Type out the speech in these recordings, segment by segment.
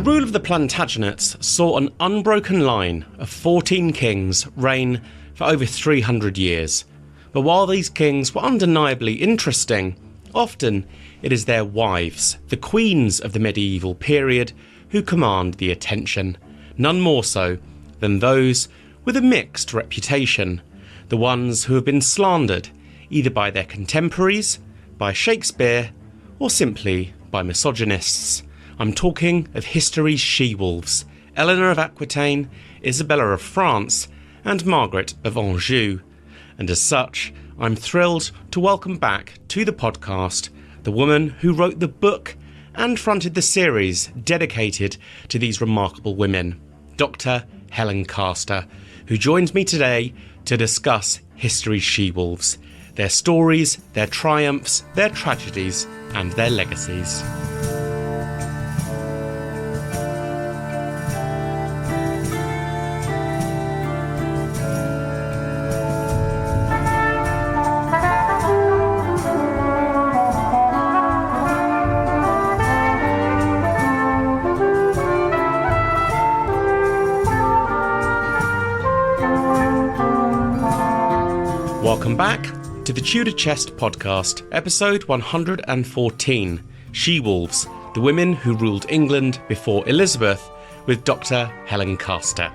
rule of the Plantagenets saw an unbroken line of 14 kings reign for over 300 years. But while these kings were undeniably interesting, often it is their wives, the queens of the medieval period, who command the attention, none more so than those with a mixed reputation, the ones who have been slandered either by their contemporaries, by Shakespeare, or simply by misogynists. I'm talking of history's she-wolves, Eleanor of Aquitaine, Isabella of France, and Margaret of Anjou. And as such, I'm thrilled to welcome back to the podcast the woman who wrote the book and fronted the series dedicated to these remarkable women, Dr Helen Castor, who joins me today to discuss history's she-wolves, their stories, their triumphs, their tragedies, and their legacies. Welcome back to the Tudor Chest Podcast, episode 114, She-Wolves, the women who ruled England before Elizabeth, with Dr Helen Castor.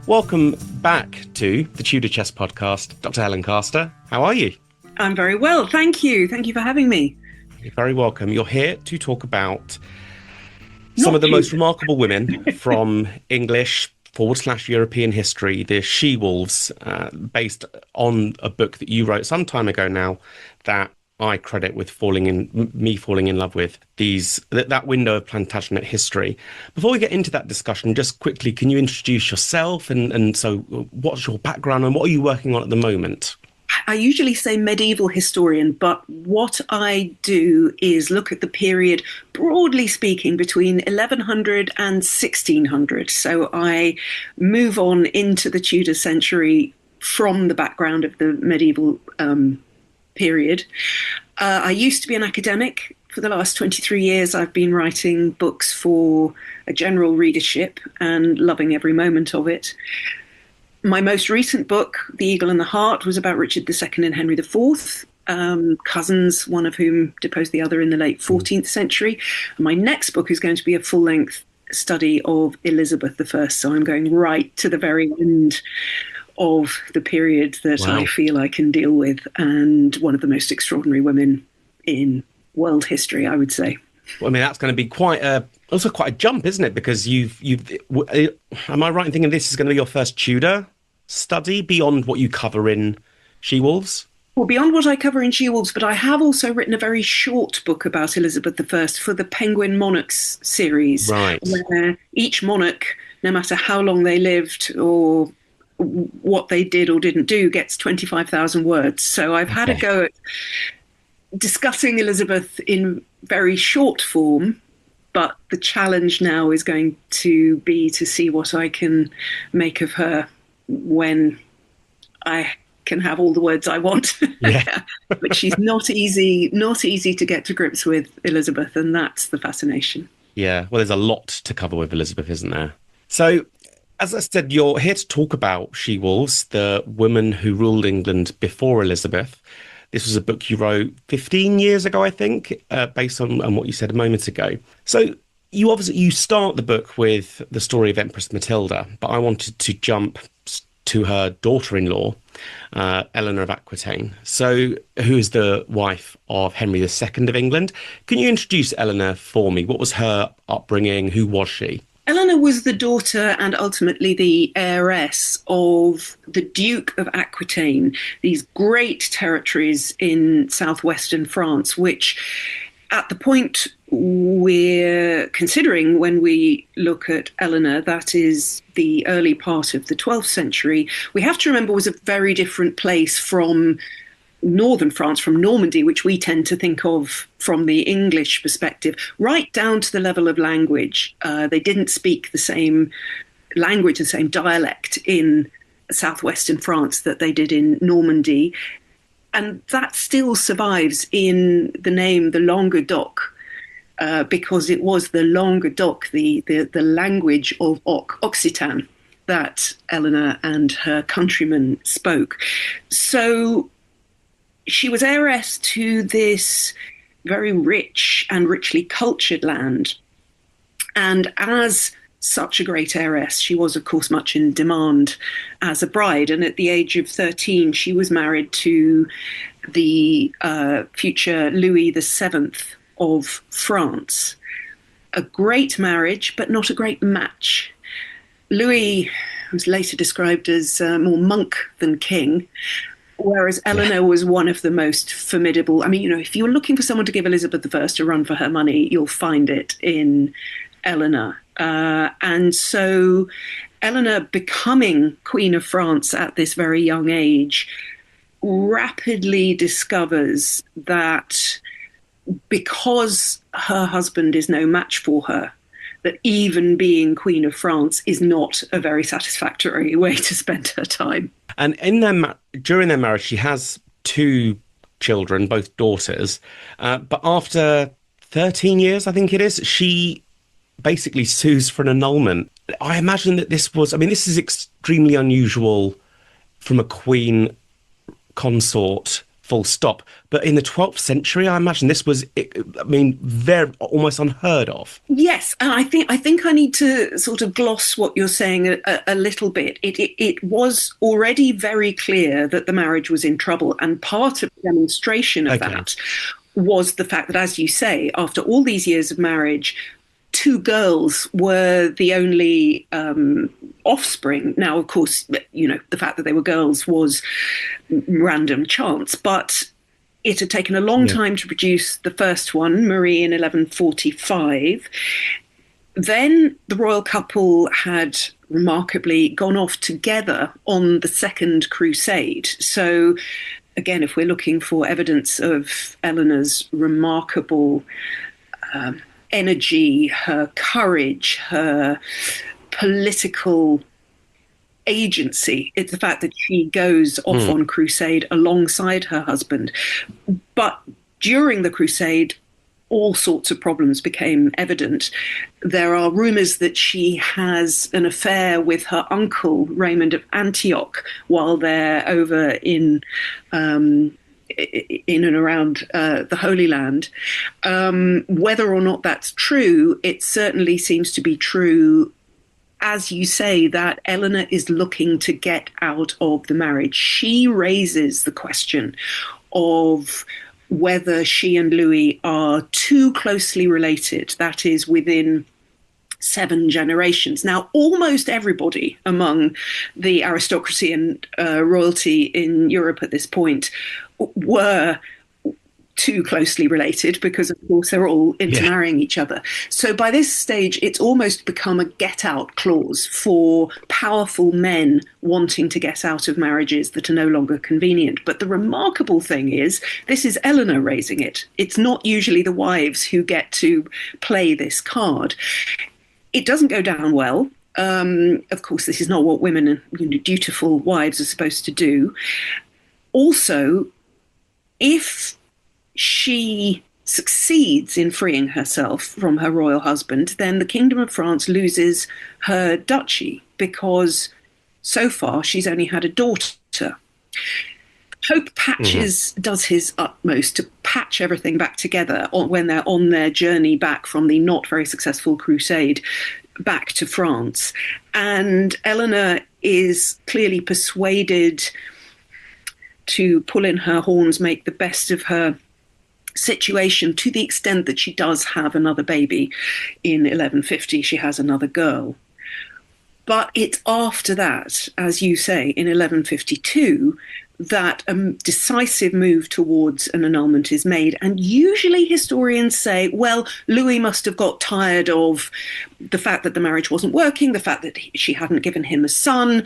Welcome back to the Tudor Chest Podcast, Dr Helen Castor. How are you? I'm very well, thank you. Thank you for having me. You're very welcome. You're here to talk about some of the most remarkable women from English / European history, the she-wolves, based on a book that you wrote some time ago now that I credit with falling in love with that window of Plantagenet history. Before we get into that discussion, just quickly, can you introduce yourself and so what's your background and what are you working on at the moment? I usually say medieval historian, but what I do is look at the period, broadly speaking, between 1100 and 1600. So I move on into the Tudor century from the background of the medieval period. I used to be an academic. For the last 23 years, I've been writing books for a general readership and loving every moment of it. My most recent book, The Eagle and the Heart, was about Richard II and Henry IV, cousins, one of whom deposed the other in the late 14th century. And my next book is going to be a full-length study of Elizabeth I, so I'm going right to the very end of the period that I feel I can deal with, and one of the most extraordinary women in world history, I would say. Well, I mean, that's going to be quite a jump, isn't it? Because am I right in thinking this is going to be your first Tudor study beyond what you cover in She-Wolves? Well, beyond what I cover in She-Wolves, but I have also written a very short book about Elizabeth I for the Penguin Monarchs series, right, where each monarch, no matter how long they lived or what they did or didn't do, gets 25,000 words. So I've had a go at discussing Elizabeth in very short form, but the challenge now is going to be to see what I can make of her when I can have all the words I want. Yeah. But she's not easy to get to grips with, Elizabeth, and that's the fascination. Yeah, well, there's a lot to cover with Elizabeth, isn't there? So, as I said, you're here to talk about She-Wolves, the women who ruled England before Elizabeth. This was a book you wrote 15 years ago, I think, based on what you said a moment ago. So you start the book with the story of Empress Matilda, but I wanted to jump to her daughter-in-law, Eleanor of Aquitaine, who is the wife of Henry II of England. Can you introduce Eleanor for me? What was her upbringing? Who was she? Eleanor was the daughter and ultimately the heiress of the Duke of Aquitaine, these great territories in southwestern France, which at the point we're considering when we look at Eleanor, that is the early part of the 12th century, we have to remember was a very different place from northern France, from Normandy, which we tend to think of from the English perspective, right down to the level of language. They didn't speak the same language, the same dialect in southwestern France that they did in Normandy. And that still survives in the name the Languedoc, because it was the Languedoc, the language of Occitan, that Eleanor and her countrymen spoke. So she was heiress to this very rich and richly cultured land. And as such a great heiress, she was, of course, much in demand as a bride. And at the age of 13, she was married to the future Louis VII of France. A great marriage, but not a great match. Louis was later described as more monk than king, whereas Eleanor was one of the most formidable. I mean, you know, if you're looking for someone to give Elizabeth I a run for her money, you'll find it in Eleanor. And so Eleanor, becoming Queen of France at this very young age, rapidly discovers that because her husband is no match for her, that even being Queen of France is not a very satisfactory way to spend her time. And during their marriage, she has 2 children, both daughters. But after 13 years, I think it is, she basically sues for an annulment. I imagine that this is extremely unusual from a queen consort, full stop. But in the 12th century, I imagine this was, very almost unheard of. Yes, and I think I need to sort of gloss what you're saying a little bit. It was already very clear that the marriage was in trouble, and part of the demonstration of that was the fact that, as you say, after all these years of marriage, 2 girls were the only offspring. Now, of course, you know, the fact that they were girls was random chance, but it had taken a long time to produce the first one, Marie, in 1145. Then the royal couple had remarkably gone off together on the Second Crusade. So, again, if we're looking for evidence of Eleanor's remarkable energy, her courage, her political agency, it's the fact that she goes off on crusade alongside her husband. But during the crusade, all sorts of problems became evident. There are rumours that she has an affair with her uncle, Raymond of Antioch, while they're over in and around the Holy Land. Whether or not that's true, it certainly seems to be true, as you say, that Eleanor is looking to get out of the marriage. She raises the question of whether she and Louis are too closely related, that is, within 7 generations. Now, almost everybody among the aristocracy and royalty in Europe at this point were too closely related because, of course, they're all intermarrying each other. So by this stage, it's almost become a get-out clause for powerful men wanting to get out of marriages that are no longer convenient. But the remarkable thing is, this is Eleanor raising it. It's not usually the wives who get to play this card. It doesn't go down well. Of course, this is not what women and dutiful wives are supposed to do. Also, if she succeeds in freeing herself from her royal husband, then the Kingdom of France loses her duchy, because so far she's only had a daughter. Pope does his utmost to patch everything back together when they're on their journey back from the not very successful crusade back to France. And Eleanor is clearly persuaded to pull in her horns, make the best of her situation, to the extent that she does have another baby. In 1150, she has another girl. But it's after that, as you say, in 1152, that a decisive move towards an annulment is made. And usually historians say, well, Louis must have got tired of the fact that the marriage wasn't working, the fact that she hadn't given him a son.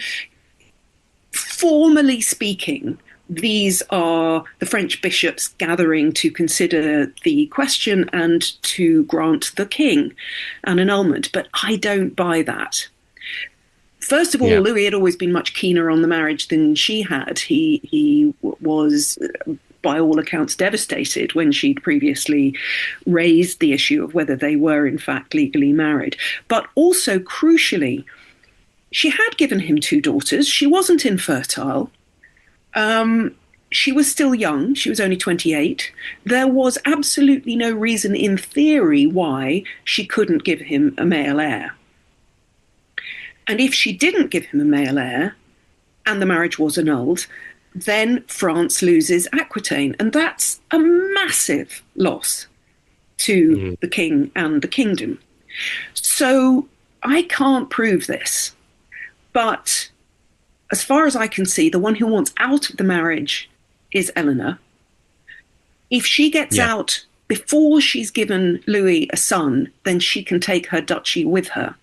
Formally speaking, these are the French bishops gathering to consider the question and to grant the king an annulment. But I don't buy that. First of all, Yeah. Louis had always been much keener on the marriage than she had. He was, by all accounts, devastated when she'd previously raised the issue of whether they were in fact legally married. But also, crucially, she had given him two daughters. She wasn't infertile. She was still young. She was only 28. There was absolutely no reason in theory why she couldn't give him a male heir. And if she didn't give him a male heir and the marriage was annulled, then France loses Aquitaine. And that's a massive loss to the king and the kingdom. So I can't prove this. But as far as I can see, the one who wants out of the marriage is Eleanor. If she gets out before she's given Louis a son, then she can take her duchy with her.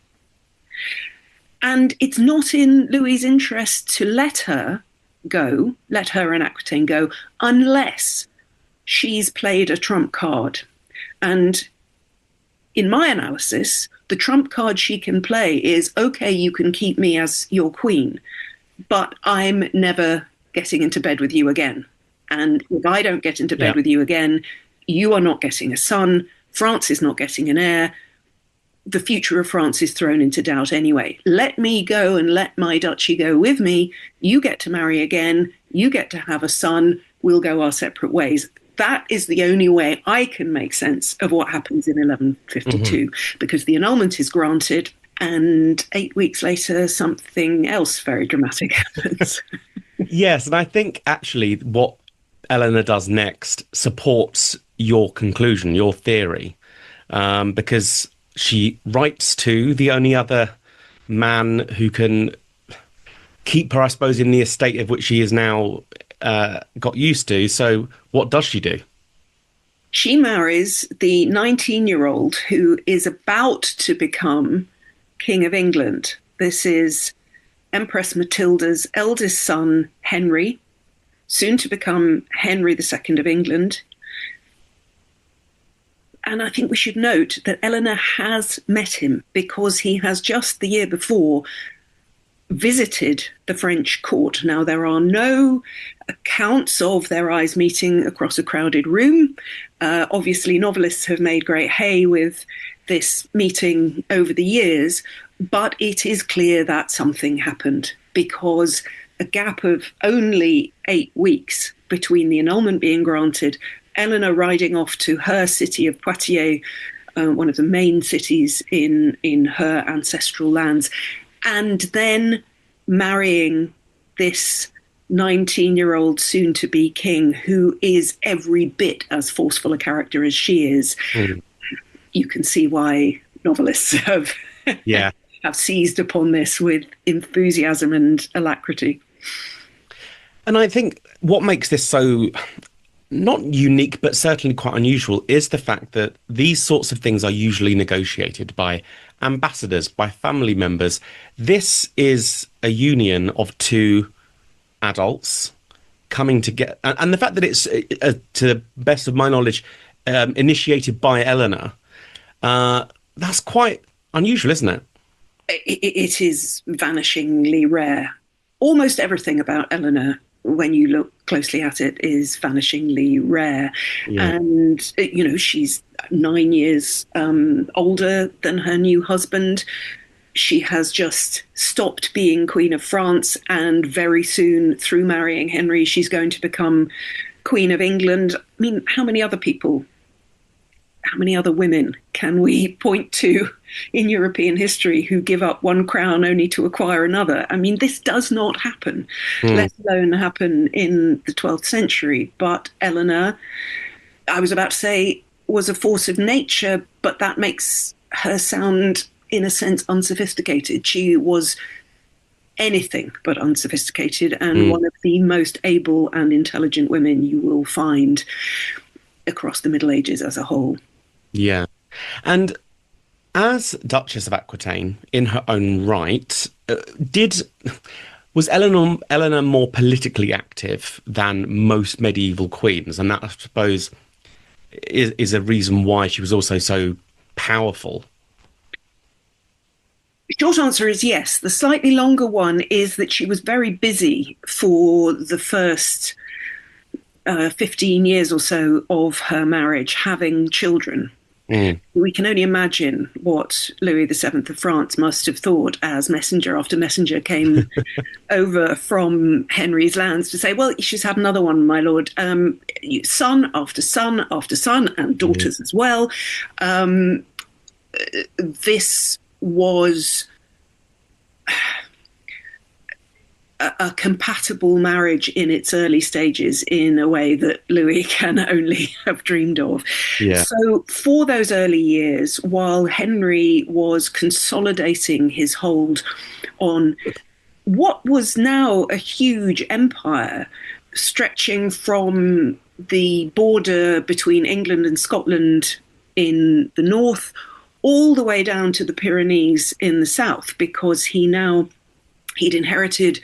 And it's not in Louis's interest to let her and Aquitaine go, unless she's played a trump card. And in my analysis, the trump card she can play is, okay, you can keep me as your queen, but I'm never getting into bed with you again. And if I don't get into bed with you again, you are not getting a son. France is not getting an heir. The future of France is thrown into doubt anyway. Let me go and let my duchy go with me. You get to marry again. You get to have a son. We'll go our separate ways. That is the only way I can make sense of what happens in 1152, because the annulment is granted, and 8 weeks later, something else very dramatic happens. Yes, and I think actually what Eleanor does next supports your conclusion, your theory, because she writes to the only other man who can keep her, I suppose, in the estate of which she is now got used to. So what does she do? She marries the 19-year-old who is about to become King of England. This is Empress Matilda's eldest son, Henry, soon to become Henry II of England. And I think we should note that Eleanor has met him, because he has just the year before visited the French court. Now, there are no accounts of their eyes meeting across a crowded room. Obviously, novelists have made great hay with this meeting over the years, but it is clear that something happened, because a gap of only 8 weeks between the annulment being granted, Eleanor riding off to her city of Poitiers, one of the main cities in her ancestral lands, and then marrying this 19-year-old soon-to-be king, who is every bit as forceful a character as she is. You can see why novelists have seized upon this with enthusiasm and alacrity. And I think what makes this so not unique, but certainly quite unusual, is the fact that these sorts of things are usually negotiated by ambassadors, by family members. This is a union of two adults coming together. And the fact that it's, to the best of my knowledge, initiated by Eleanor, that's quite unusual, isn't it? It is vanishingly rare. Almost everything about Eleanor, when you look closely at it, is vanishingly rare. And, she's 9 years older than her new husband. She has just stopped being Queen of France, and very soon, through marrying Henry, she's going to become Queen of England. I mean, how many other women can we point to in European history who give up one crown only to acquire another? I mean, this does not happen, let alone happen in the 12th century. But Eleanor, I was about to say, was a force of nature, but that makes her sound, in a sense, unsophisticated. She was anything but unsophisticated, and one of the most able and intelligent women you will find across the Middle Ages as a whole. Yeah. And as Duchess of Aquitaine, in her own right, was Eleanor more politically active than most medieval queens? And that, I suppose, is a reason why she was also so powerful. Short answer is yes. The slightly longer one is that she was very busy for the first 15 years or so of her marriage, having children. Mm. We can only imagine what Louis VII of France must have thought as messenger after messenger came over from Henry's lands to say, well, she's had another one, my lord. Son after son after son, and daughters as well. This was a compatible marriage in its early stages in a way that Louis can only have dreamed of. Yeah. So for those early years, while Henry was consolidating his hold on what was now a huge empire stretching from the border between England and Scotland in the north all the way down to the Pyrenees in the south, because he'd inherited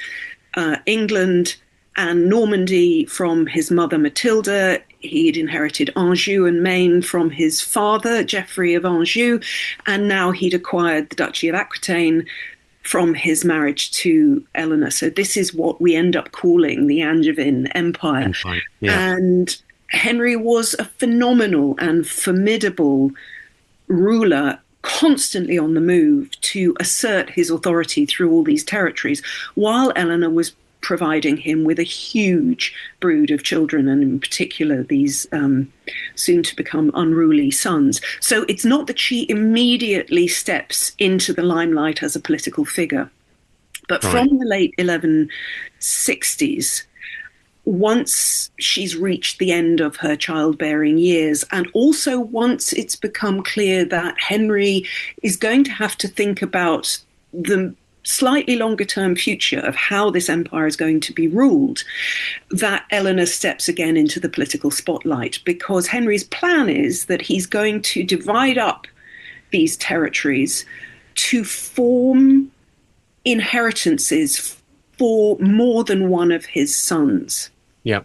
England and Normandy from his mother Matilda. He'd inherited Anjou and Maine from his father, Geoffrey of Anjou, and now he'd acquired the Duchy of Aquitaine from his marriage to Eleanor. So this is what we end up calling the Angevin Empire. Yeah. And Henry was a phenomenal and formidable ruler, constantly on the move to assert his authority through all these territories, while Eleanor was providing him with a huge brood of children, and in particular these soon to become unruly sons. So it's not that she immediately steps into the limelight as a political figure, but from the late 1160s, once she's reached the end of her childbearing years, and also once it's become clear that Henry is going to have to think about the slightly longer term future of how this empire is going to be ruled, that Eleanor steps again into the political spotlight, because Henry's plan is that he's going to divide up these territories to form inheritances for more than one of his sons. Yeah.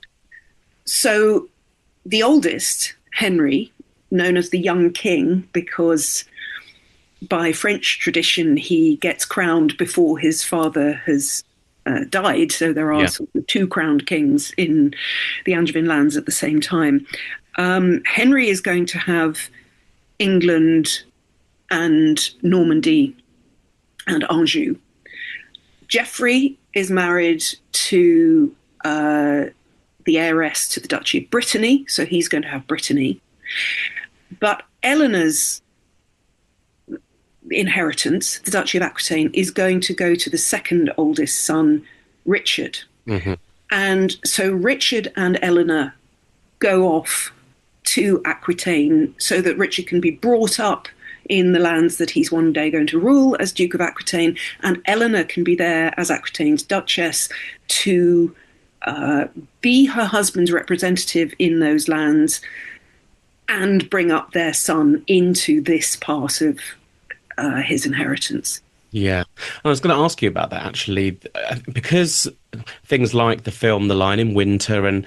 So the oldest, Henry, known as the young king, because by French tradition he gets crowned before his father has died. So there are sort of two crowned kings in the Angevin lands at the same time. Henry is going to have England and Normandy and Anjou. Geoffrey is married to the heiress to the Duchy of Brittany, so he's going to have Brittany. But Eleanor's inheritance, the Duchy of Aquitaine, is going to go to the second oldest son, Richard. Mm-hmm. And so Richard and Eleanor go off to Aquitaine so that Richard can be brought up in the lands that he's one day going to rule as Duke of Aquitaine, and Eleanor can be there as Aquitaine's Duchess to be her husband's representative in those lands and bring up their son into this part of his inheritance. Yeah. I was going to ask you about that, actually, because things like the film The Lion in Winter and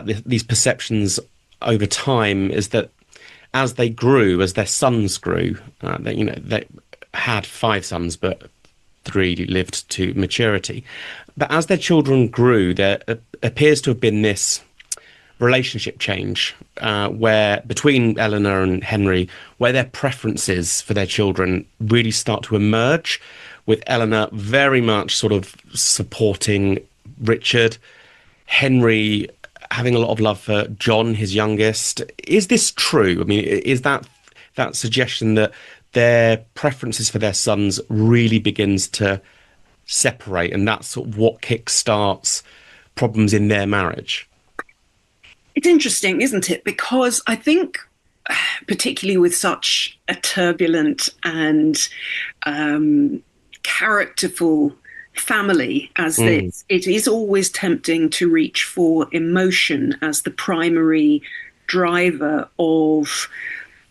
these perceptions over time is that as they grew, as their sons grew, they had 5 sons, but 3 lived to maturity. But as their children grew, there appears to have been this relationship change where between Eleanor and Henry, where their preferences for their children really start to emerge, with Eleanor very much sort of supporting Richard, Henry having a lot of love for John, his youngest. Is this true? I mean, is that suggestion that their preferences for their sons really begins to separate, and that's sort of what kickstarts problems in their marriage? It's interesting, isn't it? Because I think, particularly with such a turbulent and characterful family as this, it is always tempting to reach for emotion as the primary driver of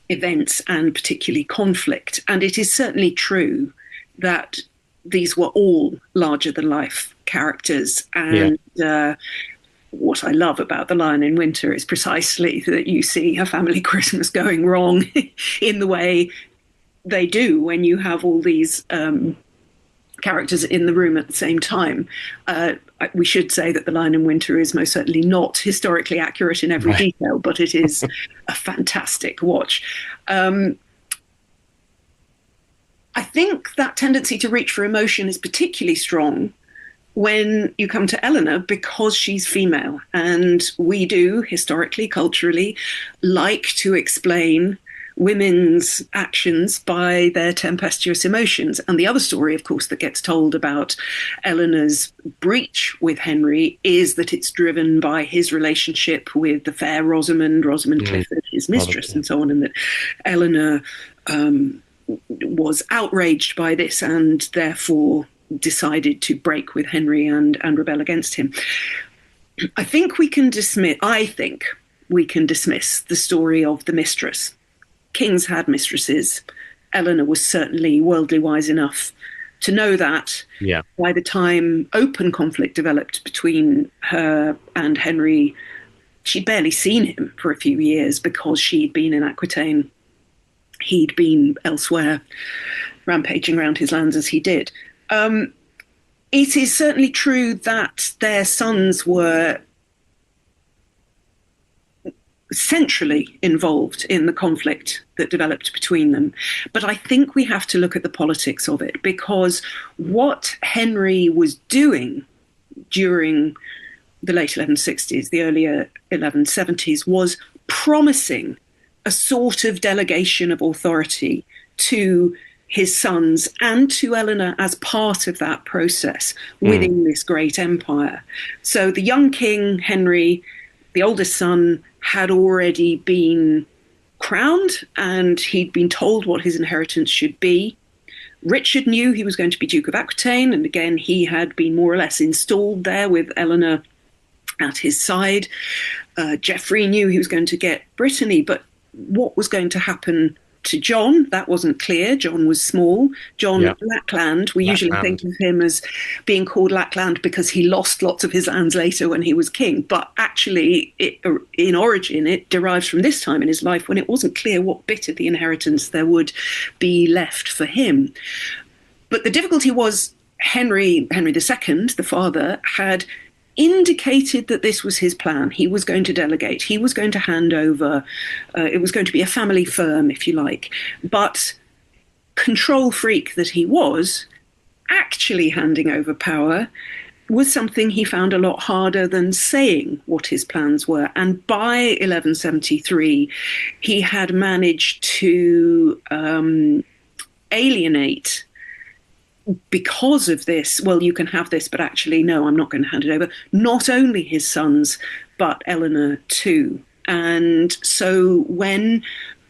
events and particularly conflict. And it is certainly true that these were all larger than life characters. And what I love about The Lion in Winter is precisely that you see a family Christmas going wrong in the way they do when you have all these characters in the room at the same time. We should say that The Lion in Winter is most certainly not historically accurate in every detail, but it is a fantastic watch. I think that tendency to reach for emotion is particularly strong when you come to Eleanor, because she's female. And we do, historically, culturally, like to explain women's actions by their tempestuous emotions. And the other story, of course, that gets told about Eleanor's breach with Henry is that it's driven by his relationship with the fair Rosamond Clifford, his mistress, and so on, and that Eleanor was outraged by this and therefore decided to break with Henry and rebel against him. I think we can dismiss the story of the mistress. Kings had mistresses. Eleanor was certainly worldly wise enough to know that. Yeah. By the time open conflict developed between her and Henry, she'd barely seen him for a few years because she'd been in Aquitaine. He'd been elsewhere, rampaging around his lands as he did. It is certainly true that their sons were centrally involved in the conflict that developed between them. But I think we have to look at the politics of it, because what Henry was doing during the late 1160s, the earlier 1170s, was promising a sort of delegation of authority to his sons and to Eleanor as part of that process within this great empire. So the young king, Henry, the oldest son, had already been crowned and he'd been told what his inheritance should be. Richard knew he was going to be Duke of Aquitaine, and again, he had been more or less installed there with Eleanor at his side. Geoffrey knew he was going to get Brittany, but what was going to happen to John, that wasn't clear. John was small. John Lackland, we usually think of him as being called Lackland because he lost lots of his lands later when he was king. But actually, in origin, it derives from this time in his life when it wasn't clear what bit of the inheritance there would be left for him. But the difficulty was Henry II, the father, had indicated that this was his plan. He was going to delegate. He was going to hand over. It was going to be a family firm, if you like. But control freak that he was, actually handing over power was something he found a lot harder than saying what his plans were. And by 1173, he had managed to alienate, because of this, well, you can have this, but actually, no, I'm not going to hand it over, not only his sons, but Eleanor too. And so when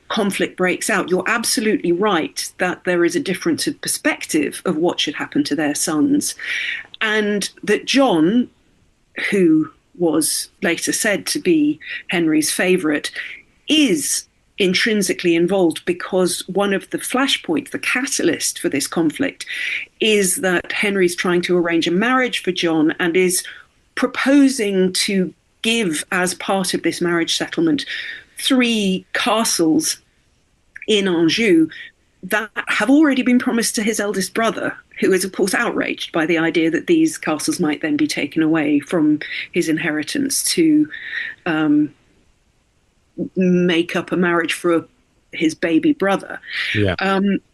conflict breaks out, you're absolutely right that there is a difference of perspective of what should happen to their sons. And that John, who was later said to be Henry's favourite, is intrinsically involved, because one of the flashpoints, the catalyst for this conflict, is that Henry's trying to arrange a marriage for John and is proposing to give, as part of this marriage settlement, 3 castles in Anjou that have already been promised to his eldest brother, who is, of course, outraged by the idea that these castles might then be taken away from his inheritance to make up a marriage for his baby brother. Yeah.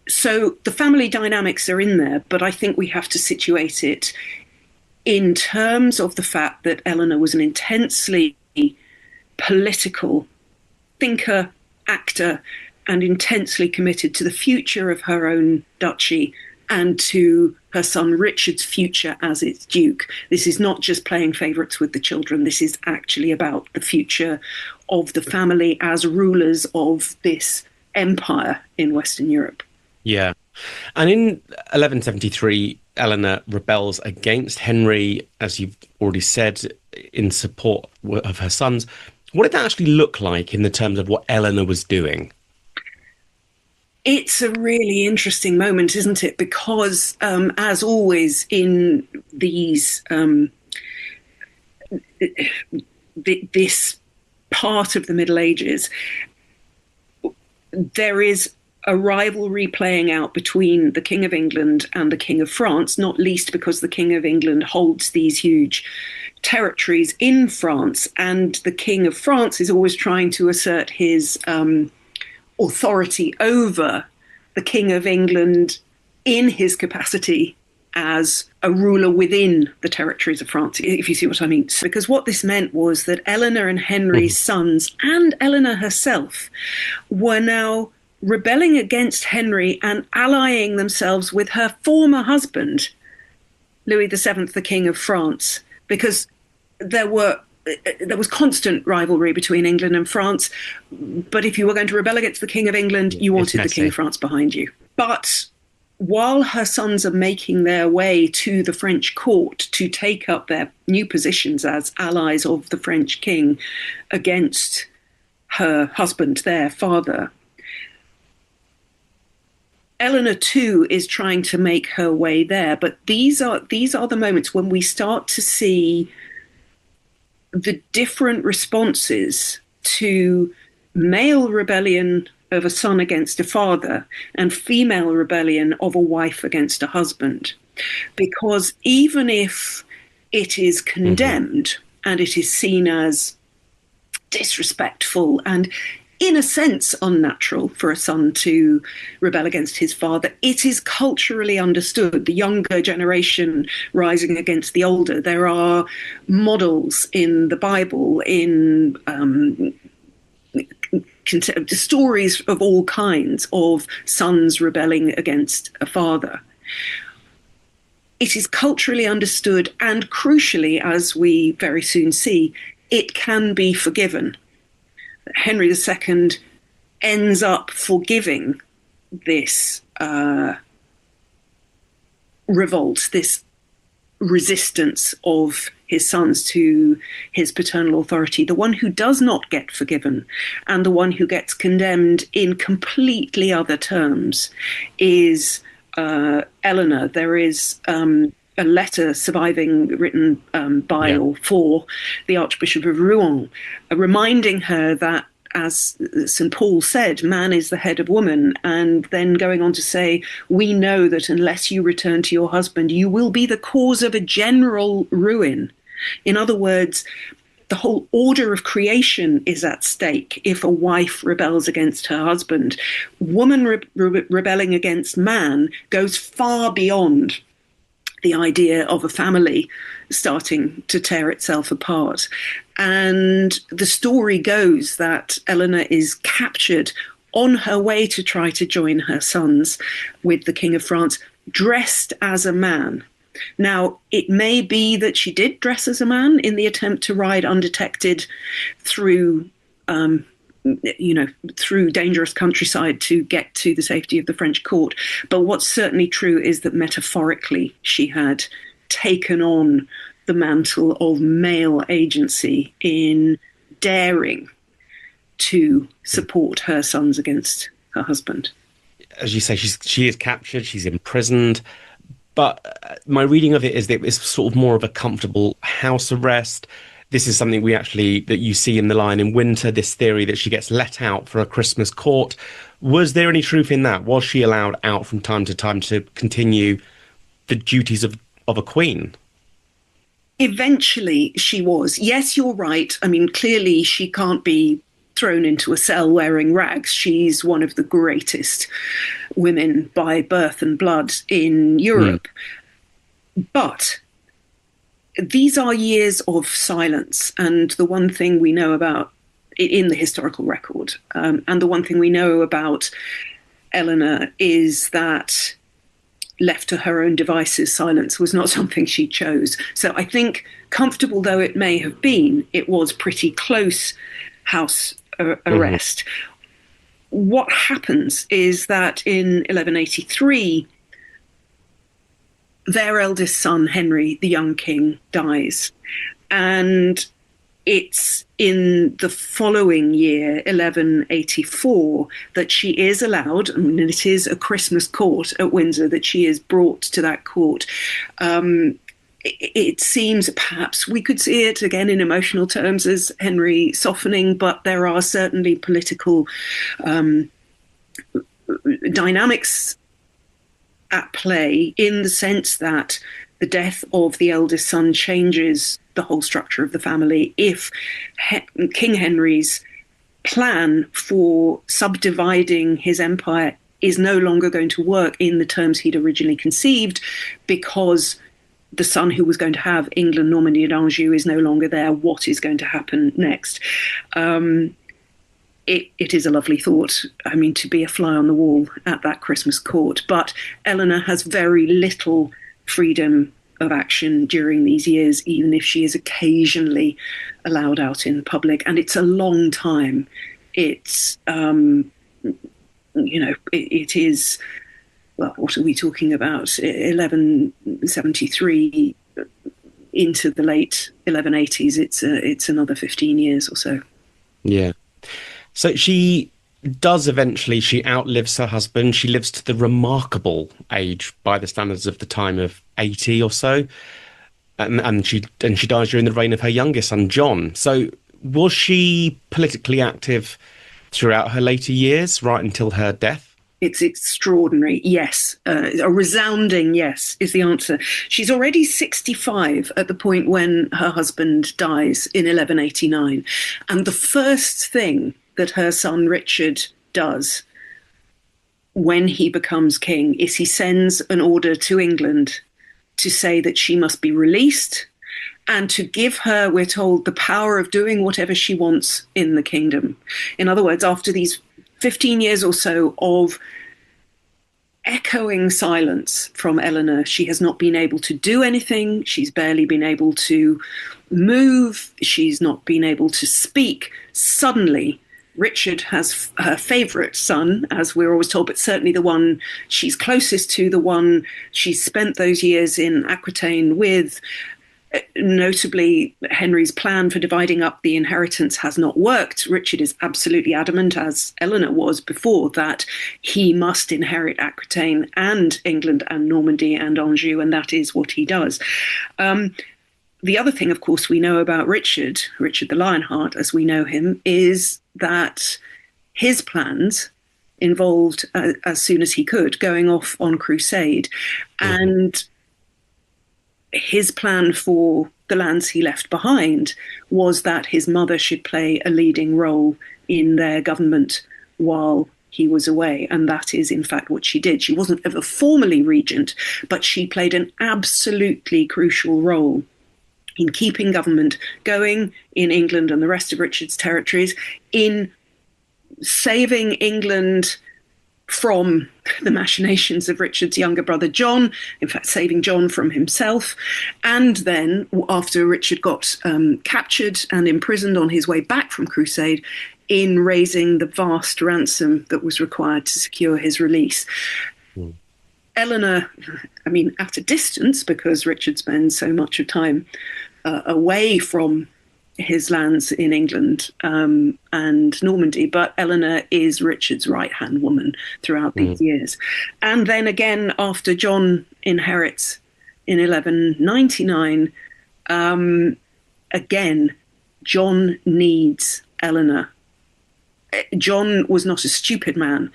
So the family dynamics are in there, but I think we have to situate it in terms of the fact that Eleanor was an intensely political thinker, actor, and intensely committed to the future of her own duchy and to her son Richard's future as its duke. This is not just playing favourites with the children. This is actually about the future of the family as rulers of this empire in Western Europe. Yeah. And in 1173, Eleanor rebels against Henry, as you've already said, in support of her sons. What did that actually look like in the terms of what Eleanor was doing? It's a really interesting moment, isn't it? Because, as always in these this part of the Middle Ages, there is a rivalry playing out between the King of England and the King of France, not least because the King of England holds these huge territories in France, and the King of France is always trying to assert his authority over the King of England in his capacity as a ruler within the territories of France, if you see what I mean. Because what this meant was that Eleanor and Henry's sons, and Eleanor herself, were now rebelling against Henry and allying themselves with her former husband, Louis VII, the King of France, because there was constant rivalry between England and France. But if you were going to rebel against the King of England, you wanted the King of France behind you. But while her sons are making their way to the French court to take up their new positions as allies of the French king against her husband, their father, Eleanor too is trying to make her way there. But these are the moments when we start to see the different responses to male rebellion of a son against a father and female rebellion of a wife against a husband. Because even if it is condemned and it is seen as disrespectful and in a sense unnatural for a son to rebel against his father, it is culturally understood. The younger generation rising against the older. There are models in the Bible, in stories of all kinds of sons rebelling against a father. It is culturally understood, and crucially, as we very soon see, it can be forgiven. Henry II ends up forgiving this revolt, this resistance of his sons to his paternal authority. The one who does not get forgiven and the one who gets condemned in completely other terms is Eleanor. There is a letter surviving written by or for the Archbishop of Rouen, reminding her that, as St. Paul said, man is the head of woman, and then going on to say, we know that unless you return to your husband, you will be the cause of a general ruin. In other words, the whole order of creation is at stake if a wife rebels against her husband. Woman rebelling against man goes far beyond the idea of a family starting to tear itself apart. And the story goes that Eleanor is captured on her way to try to join her sons with the King of France, dressed as a man. Now, it may be that she did dress as a man in the attempt to ride undetected through through dangerous countryside to get to the safety of the French court. But what's certainly true is that metaphorically she had taken on the mantle of male agency in daring to support her sons against her husband. As you say, she is captured, she's imprisoned. But my reading of it is that it's sort of more of a comfortable house arrest. This is something that you see in The Lion in Winter, this theory that she gets let out for a Christmas court. Was there any truth in that? Was she allowed out from time to time to continue the duties of a queen? Eventually she was. Yes, you're right. I mean, clearly she can't be thrown into a cell wearing rags. She's one of the greatest women by birth and blood in Europe. But these are years of silence, and the one thing we know about in the historical record, and the one thing we know about Eleanor is that, left to her own devices, silence was not something she chose. So I think, comfortable though it may have been, it was pretty close house arrest. What happens is that in 1183, their eldest son, Henry, the young king, dies. And it's in the following year, 1184, that she is allowed, and it is a Christmas court at Windsor, that she is brought to that court. It seems, perhaps we could see it again in emotional terms as Henry softening, but there are certainly political dynamics at play in the sense that the death of the eldest son changes the whole structure of the family. If King Henry's plan for subdividing his empire is no longer going to work in the terms he'd originally conceived, because the son who was going to have England, Normandy, and Anjou is no longer there, what is going to happen next? It is a lovely thought. I mean, to be a fly on the wall at that Christmas court. But Eleanor has very little freedom of action during these years, even if she is occasionally allowed out in public. And it's a long time. It's, it is, well, what are we talking about? 1173 into the late 1180s. It's another 15 years or so. Yeah. So she outlives her husband. She lives to the remarkable age, by the standards of the time, of 80 or so. And she dies during the reign of her youngest son, John. So was she politically active throughout her later years, right until her death? It's extraordinary, yes. A resounding yes is the answer. She's already 65 at the point when her husband dies in 1189. And the first thing that her son Richard does when he becomes king is he sends an order to England to say that she must be released and to give her, we're told, the power of doing whatever she wants in the kingdom. In other words, after these 15 years or so of echoing silence from Eleanor, she has not been able to do anything. She's barely been able to move. She's not been able to speak. Suddenly, Richard has her favourite son, as we're always told, but certainly the one she's closest to, the one she's spent those years in Aquitaine with. Notably, Henry's plan for dividing up the inheritance has not worked. Richard is absolutely adamant, as Eleanor was before, that he must inherit Aquitaine and England and Normandy and Anjou, and that is what he does. The other thing, of course, we know about Richard the Lionheart, as we know him, is that his plans involved, as soon as he could, going off on crusade. Mm-hmm. And his plan for the lands he left behind was that his mother should play a leading role in their government while he was away. And that is, in fact, what she did. She wasn't ever formally regent, but she played an absolutely crucial role in keeping government going in England and the rest of Richard's territories, in saving England from the machinations of Richard's younger brother John, in fact saving John from himself, and then after Richard got captured and imprisoned on his way back from crusade, in raising the vast ransom that was required to secure his release. Eleanor, I mean, at a distance, because Richard spends so much of time away from his lands in England and Normandy, but Eleanor is Richard's right-hand woman throughout these years. And then again, after John inherits in 1199, again, John needs Eleanor. John was not a stupid man,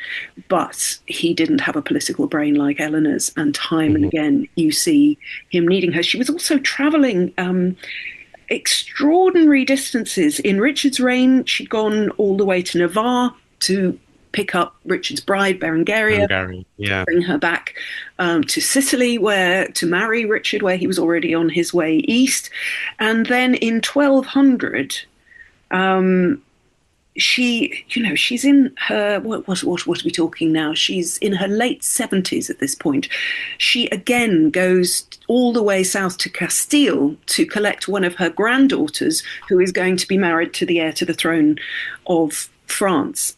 but he didn't have a political brain like Eleanor's, and time and again you see him needing her. She was also travelling extraordinary distances. In Richard's reign, she'd gone all the way to Navarre to pick up Richard's bride, Berengaria, bring her back to Sicily, to marry Richard, where he was already on his way east. And then in 1200, she's in her, what are we talking now? She's in her late 70s at this point. She again goes all the way south to Castile to collect one of her granddaughters, who is going to be married to the heir to the throne of France.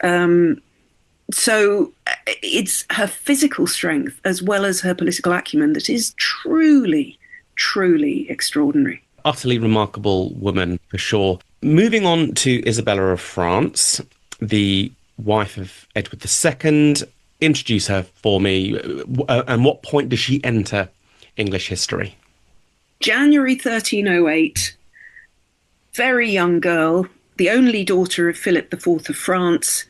So it's her physical strength as well as her political acumen that is truly, truly extraordinary. Utterly remarkable woman, for sure. Moving on to Isabella of France, the wife of Edward II. Introduce her for me. And what point does she enter English history? January 1308. Very young girl, the only daughter of Philip IV of France,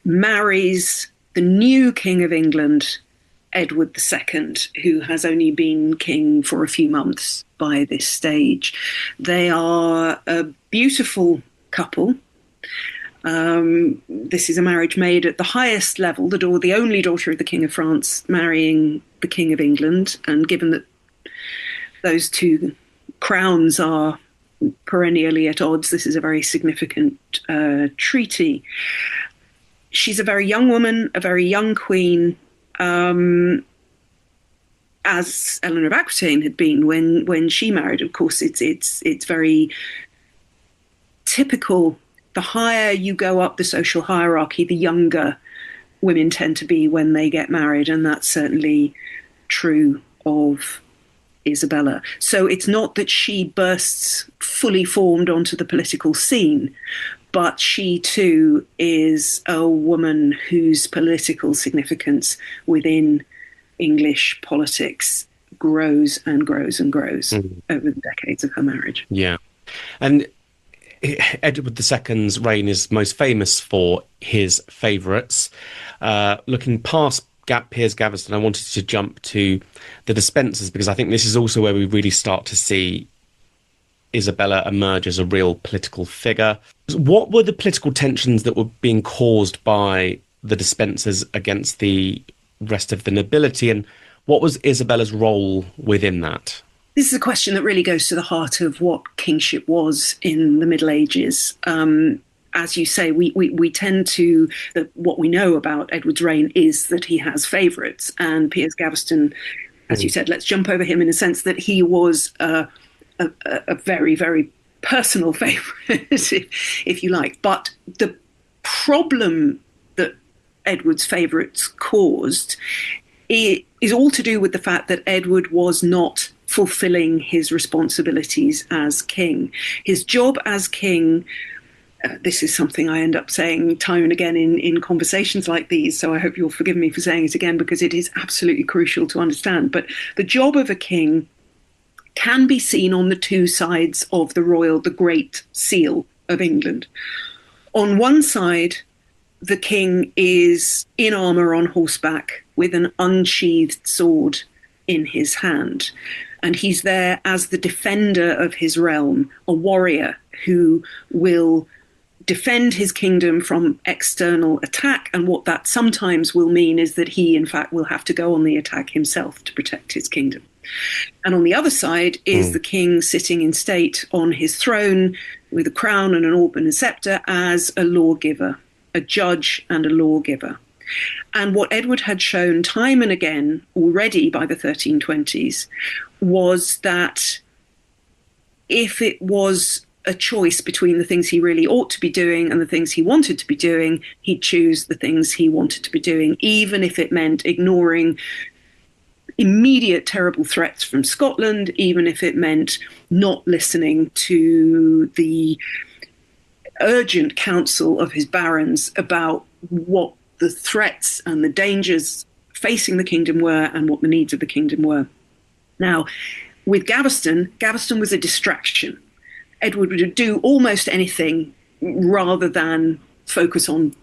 marries the new King of England, Edward II, who has only been king for a few months by this stage. They are a beautiful couple. This is a marriage made at the highest level, the only daughter of the King of France marrying the King of England. And given that those two crowns are perennially at odds, this is a very significant treaty. She's a very young woman, a very young queen, as Eleanor of Aquitaine had been when she married. Of course, it's very typical. The higher you go up the social hierarchy, the younger women tend to be when they get married, and that's certainly true of Isabella. So it's not that she bursts fully formed onto the political scene, but she too is a woman whose political significance within English politics grows and grows and grows over the decades of her marriage. Yeah. And Edward II's reign is most famous for his favourites. Looking past Piers Gaveston, I wanted to jump to the Despensers, because I think this is also where we really start to see Isabella emerge as a real political figure. What were the political tensions that were being caused by the Despensers against the rest of the nobility, and what was Isabella's role within that? This is a question that really goes to the heart of what kingship was in the Middle Ages. As you say, we tend to, what we know about Edward's reign is that he has favourites, and Piers Gaveston, as you said, let's jump over him in a sense that he was a very, very personal favourite, if you like. But the problem that Edward's favourites caused is all to do with the fact that Edward was not fulfilling his responsibilities as king. His job as king, this is something I end up saying time and again in conversations like these, so I hope you'll forgive me for saying it again, because it is absolutely crucial to understand. But the job of a king can be seen on the two sides of the Great Seal of England. On one side, the king is in armour on horseback with an unsheathed sword in his hand. And he's there as the defender of his realm, a warrior who will defend his kingdom from external attack. And what that sometimes will mean is that he, in fact, will have to go on the attack himself to protect his kingdom. And on the other side is the king sitting in state on his throne with a crown and an orb and a sceptre as a lawgiver, a judge and a lawgiver. And what Edward had shown time and again already by the 1320s was that if it was a choice between the things he really ought to be doing and the things he wanted to be doing, he'd choose the things he wanted to be doing, even if it meant ignoring immediate terrible threats from Scotland, even if it meant not listening to the urgent counsel of his barons about what the threats and the dangers facing the kingdom were and what the needs of the kingdom were. Now, with Gaveston was a distraction. Edward would do almost anything rather than focus on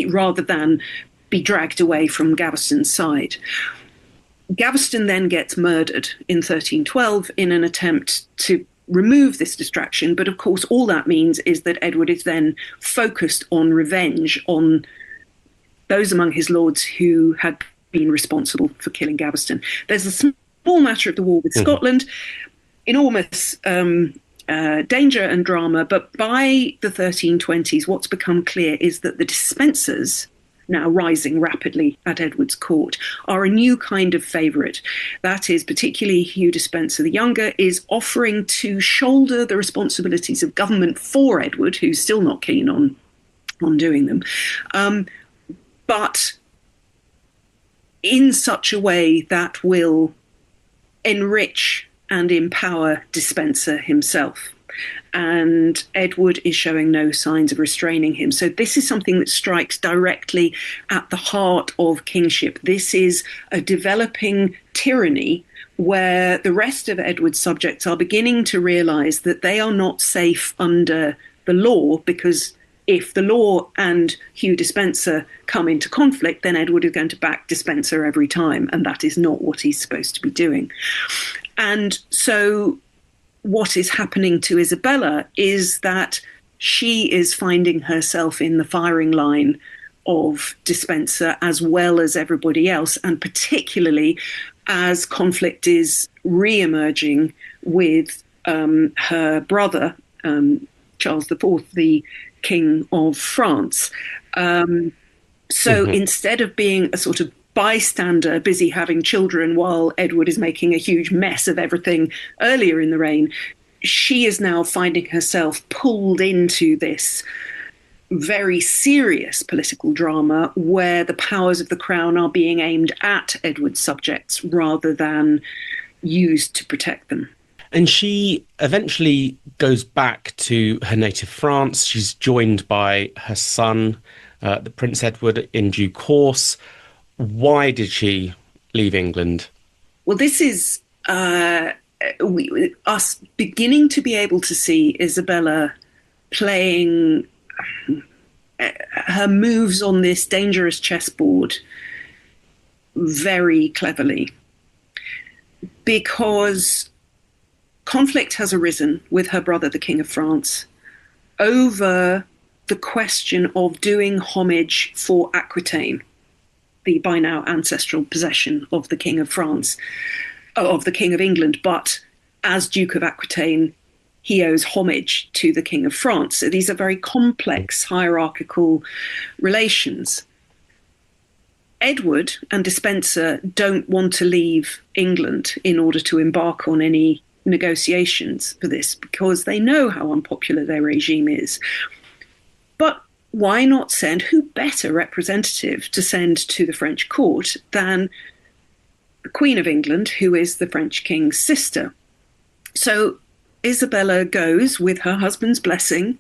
rather than be dragged away from Gaveston's side. Gaveston then gets murdered in 1312 in an attempt to remove this distraction. But of course, all that means is that Edward is then focused on revenge on those among his lords who had been responsible for killing Gaveston. There's a small matter of the war with Scotland, enormous danger and drama. But by the 1320s, what's become clear is that the Despensers, now rising rapidly at Edward's court, are a new kind of favourite. That is, particularly Hugh Despenser the Younger is offering to shoulder the responsibilities of government for Edward, who's still not keen on doing them, but in such a way that will enrich and empower Despenser himself. And Edward is showing no signs of restraining him. So this is something that strikes directly at the heart of kingship. This is a developing tyranny where the rest of Edward's subjects are beginning to realise that they are not safe under the law because if the law and Hugh Despenser come into conflict, then Edward is going to back Despenser every time, and that is not what he's supposed to be doing. And so what is happening to Isabella is that she is finding herself in the firing line of Despenser as well as everybody else, and particularly as conflict is re-emerging with her brother, Charles IV, the King of France. Instead of being a sort of bystander busy having children while Edward is making a huge mess of everything earlier in the reign, she is now finding herself pulled into this very serious political drama where the powers of the crown are being aimed at Edward's subjects rather than used to protect them. And she eventually goes back to her native France. She's joined by her son, the Prince Edward, in due course. Why did she leave England? Well, this is us beginning to be able to see Isabella playing her moves on this dangerous chessboard very cleverly, because conflict has arisen with her brother, the King of France, over the question of doing homage for Aquitaine, the by now ancestral possession of the King of France, of the King of England, but as Duke of Aquitaine, he owes homage to the King of France. So these are very complex hierarchical relations. Edward and Despenser don't want to leave England in order to embark on any negotiations for this because they know how unpopular their regime is. But why not send, who better representative to send to the French court than the Queen of England, who is the French king's sister? So Isabella goes, with her husband's blessing,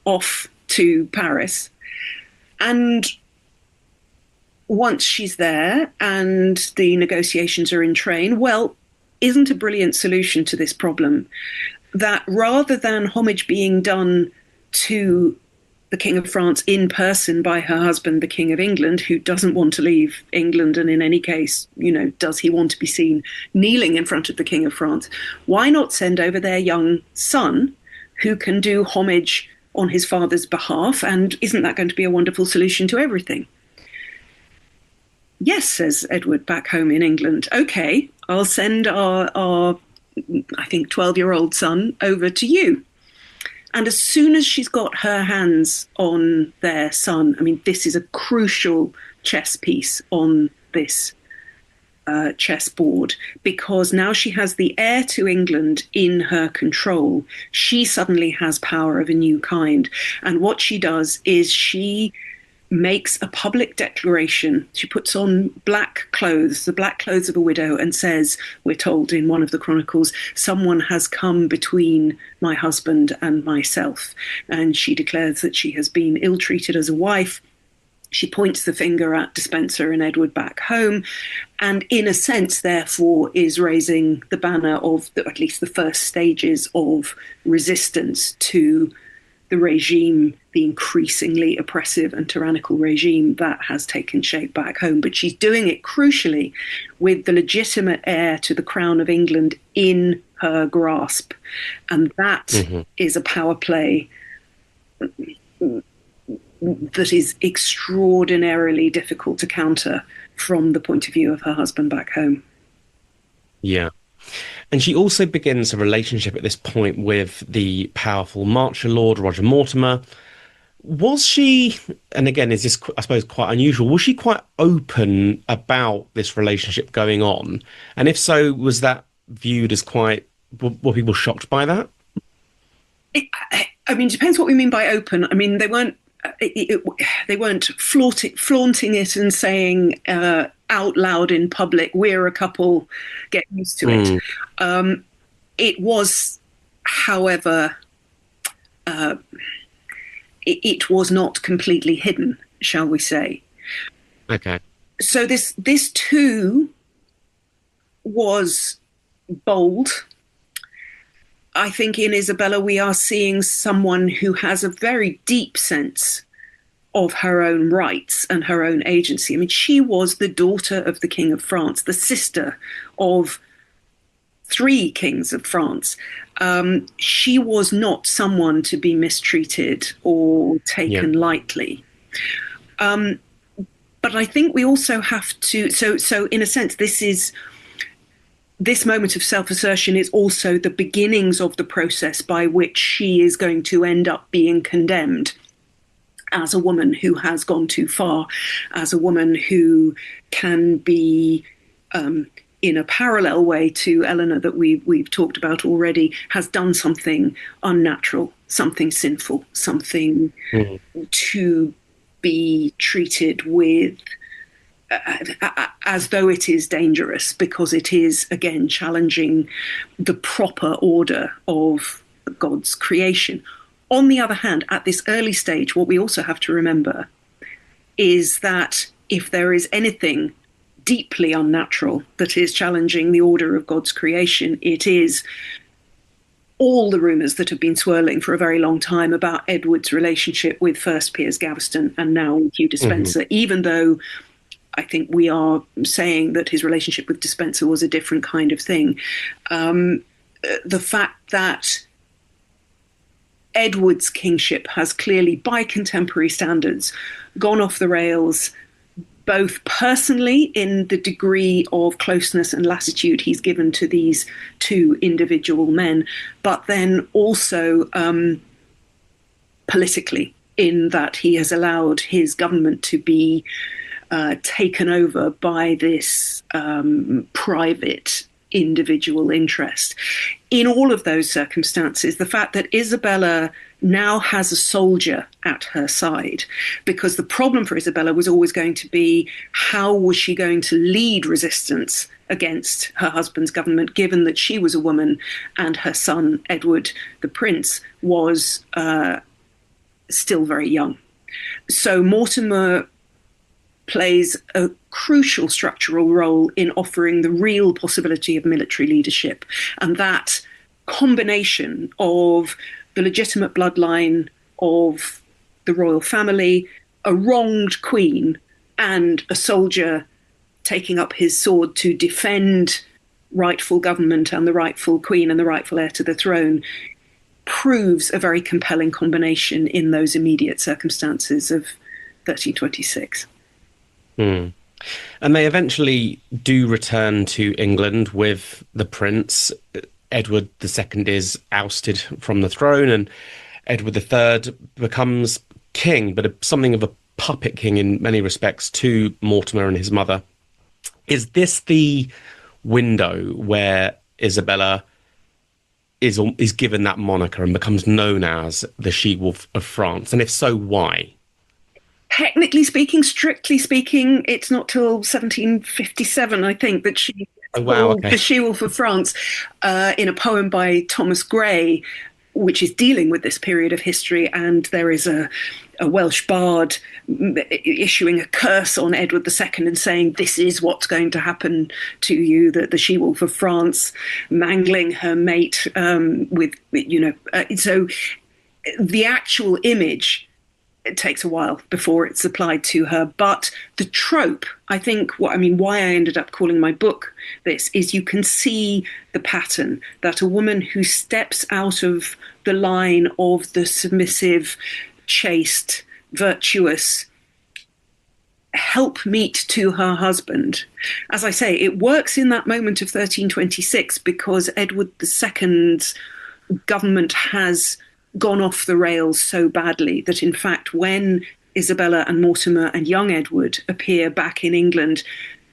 off to Paris. And once she's there and the negotiations are in train, well, isn't a brilliant solution to this problem that rather than homage being done to the King of France in person by her husband, the King of England, who doesn't want to leave England, and in any case, does he want to be seen kneeling in front of the King of France? Why not send over their young son, who can do homage on his father's behalf? And isn't that going to be a wonderful solution to everything? Yes, says Edward back home in England. Okay, I'll send our I think, 12-year-old son over to you. And as soon as she's got her hands on their son, I mean, this is a crucial chess piece on this chessboard, because now she has the heir to England in her control. She suddenly has power of a new kind. And what she does is she makes a public declaration. She puts on black clothes, the black clothes of a widow, and says, we're told in one of the chronicles, someone has come between my husband and myself. And she declares that she has been ill-treated as a wife. She points the finger at Despenser and Edward back home, and in a sense, therefore, is raising the banner of at least the first stages of resistance to the regime, the increasingly oppressive and tyrannical regime that has taken shape back home. But she's doing it crucially with the legitimate heir to the crown of England in her grasp. And that is a power play that is extraordinarily difficult to counter from the point of view of her husband back home. Yeah. And she also begins a relationship at this point with the powerful Marcher Lord, Roger Mortimer. Was she, and again, is this, I suppose, quite unusual, was she quite open about this relationship going on? And if so, was that viewed as quite, were people shocked by that? I mean, it depends what we mean by open. I mean, they weren't flaunting it and saying out loud in public, we're a couple, get used to it. It was, however, it was not completely hidden, shall we say. Okay. So this too was bold. I think in Isabella we are seeing someone who has a very deep sense of her own rights and her own agency. I mean, she was the daughter of the King of France, the sister of three kings of France. She was not someone to be mistreated or taken lightly. But I think we also have to, so in a sense, this moment of self-assertion is also the beginnings of the process by which she is going to end up being condemned as a woman who has gone too far, as a woman who can be, in a parallel way to Eleanor that we've talked about already, has done something unnatural, something sinful, something to be treated with as though it is dangerous, because it is, again, challenging the proper order of God's creation. On the other hand, at this early stage, what we also have to remember is that if there is anything deeply unnatural that is challenging the order of God's creation, it is all the rumours that have been swirling for a very long time about Edward's relationship with first Piers Gaveston and now Hugh Despencer, even though I think we are saying that his relationship with Despencer was a different kind of thing. The fact that Edward's kingship has clearly, by contemporary standards, gone off the rails, both personally in the degree of closeness and latitude he's given to these two individual men, but then also politically, in that he has allowed his government to be taken over by this private individual interest. In all of those circumstances, the fact that Isabella now has a soldier at her side, because the problem for Isabella was always going to be, how was she going to lead resistance against her husband's government, given that she was a woman and her son, Edward the Prince, was still very young. So Mortimer plays a crucial structural role in offering the real possibility of military leadership. And that combination of the legitimate bloodline of the royal family, a wronged queen, and a soldier taking up his sword to defend rightful government and the rightful queen and the rightful heir to the throne, proves a very compelling combination in those immediate circumstances of 1326. And they eventually do return to England with the prince. Edward II is ousted from the throne, and Edward III becomes king, but something of a puppet king in many respects to Mortimer and his mother. Is this the window where Isabella is given that moniker and becomes known as the She-Wolf of France? And if so, why? Technically speaking, strictly speaking, it's not till 1757, I think, that she called the She-Wolf of France in a poem by Thomas Gray, which is dealing with this period of history. And there is a Welsh bard issuing a curse on Edward II and saying, this is what's going to happen to you, the She-Wolf of France, mangling her mate with, so the actual image, it takes a while before it's applied to her. But the trope, I think, why I ended up calling my book this, is you can see the pattern that a woman who steps out of the line of the submissive, chaste, virtuous helpmeet to her husband. As I say, it works in that moment of 1326 because Edward II's government has gone off the rails so badly that, in fact, when Isabella and Mortimer and young Edward appear back in England,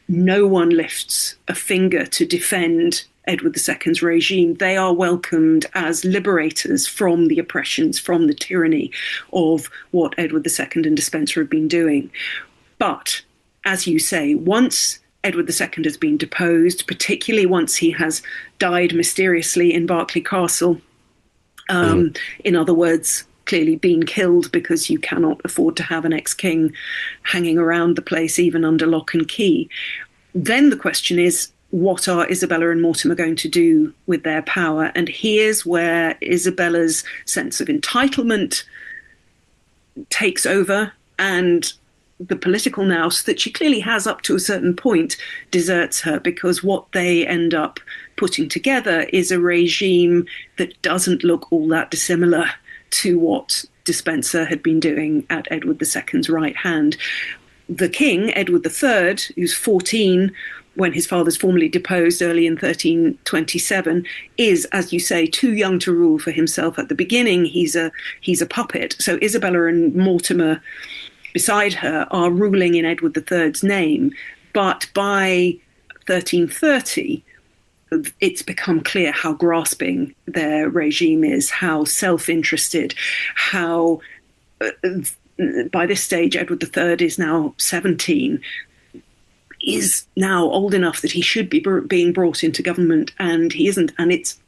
no one lifts a finger to defend Edward II's regime. They are welcomed as liberators from the oppressions, from the tyranny of what Edward II and Despencer have been doing. But, as you say, once Edward II has been deposed, particularly once he has died mysteriously in Berkeley Castle, in other words, clearly been killed because you cannot afford to have an ex-king hanging around the place, even under lock and key. Then the question is, what are Isabella and Mortimer going to do with their power? And here's where Isabella's sense of entitlement takes over, and the political nous that she clearly has up to a certain point deserts her, because what they end up putting together is a regime that doesn't look all that dissimilar to what Despenser had been doing at Edward II's right hand. The king, Edward III, who's 14 when his father's formally deposed early in 1327, is, as you say, too young to rule for himself. At the beginning, he's a puppet. So Isabella and Mortimer beside her are ruling in Edward III's name. But by 1330, it's become clear how grasping their regime is, how self-interested, how by this stage Edward III is now 17, is now old enough that he should be being brought into government, and he isn't. And it's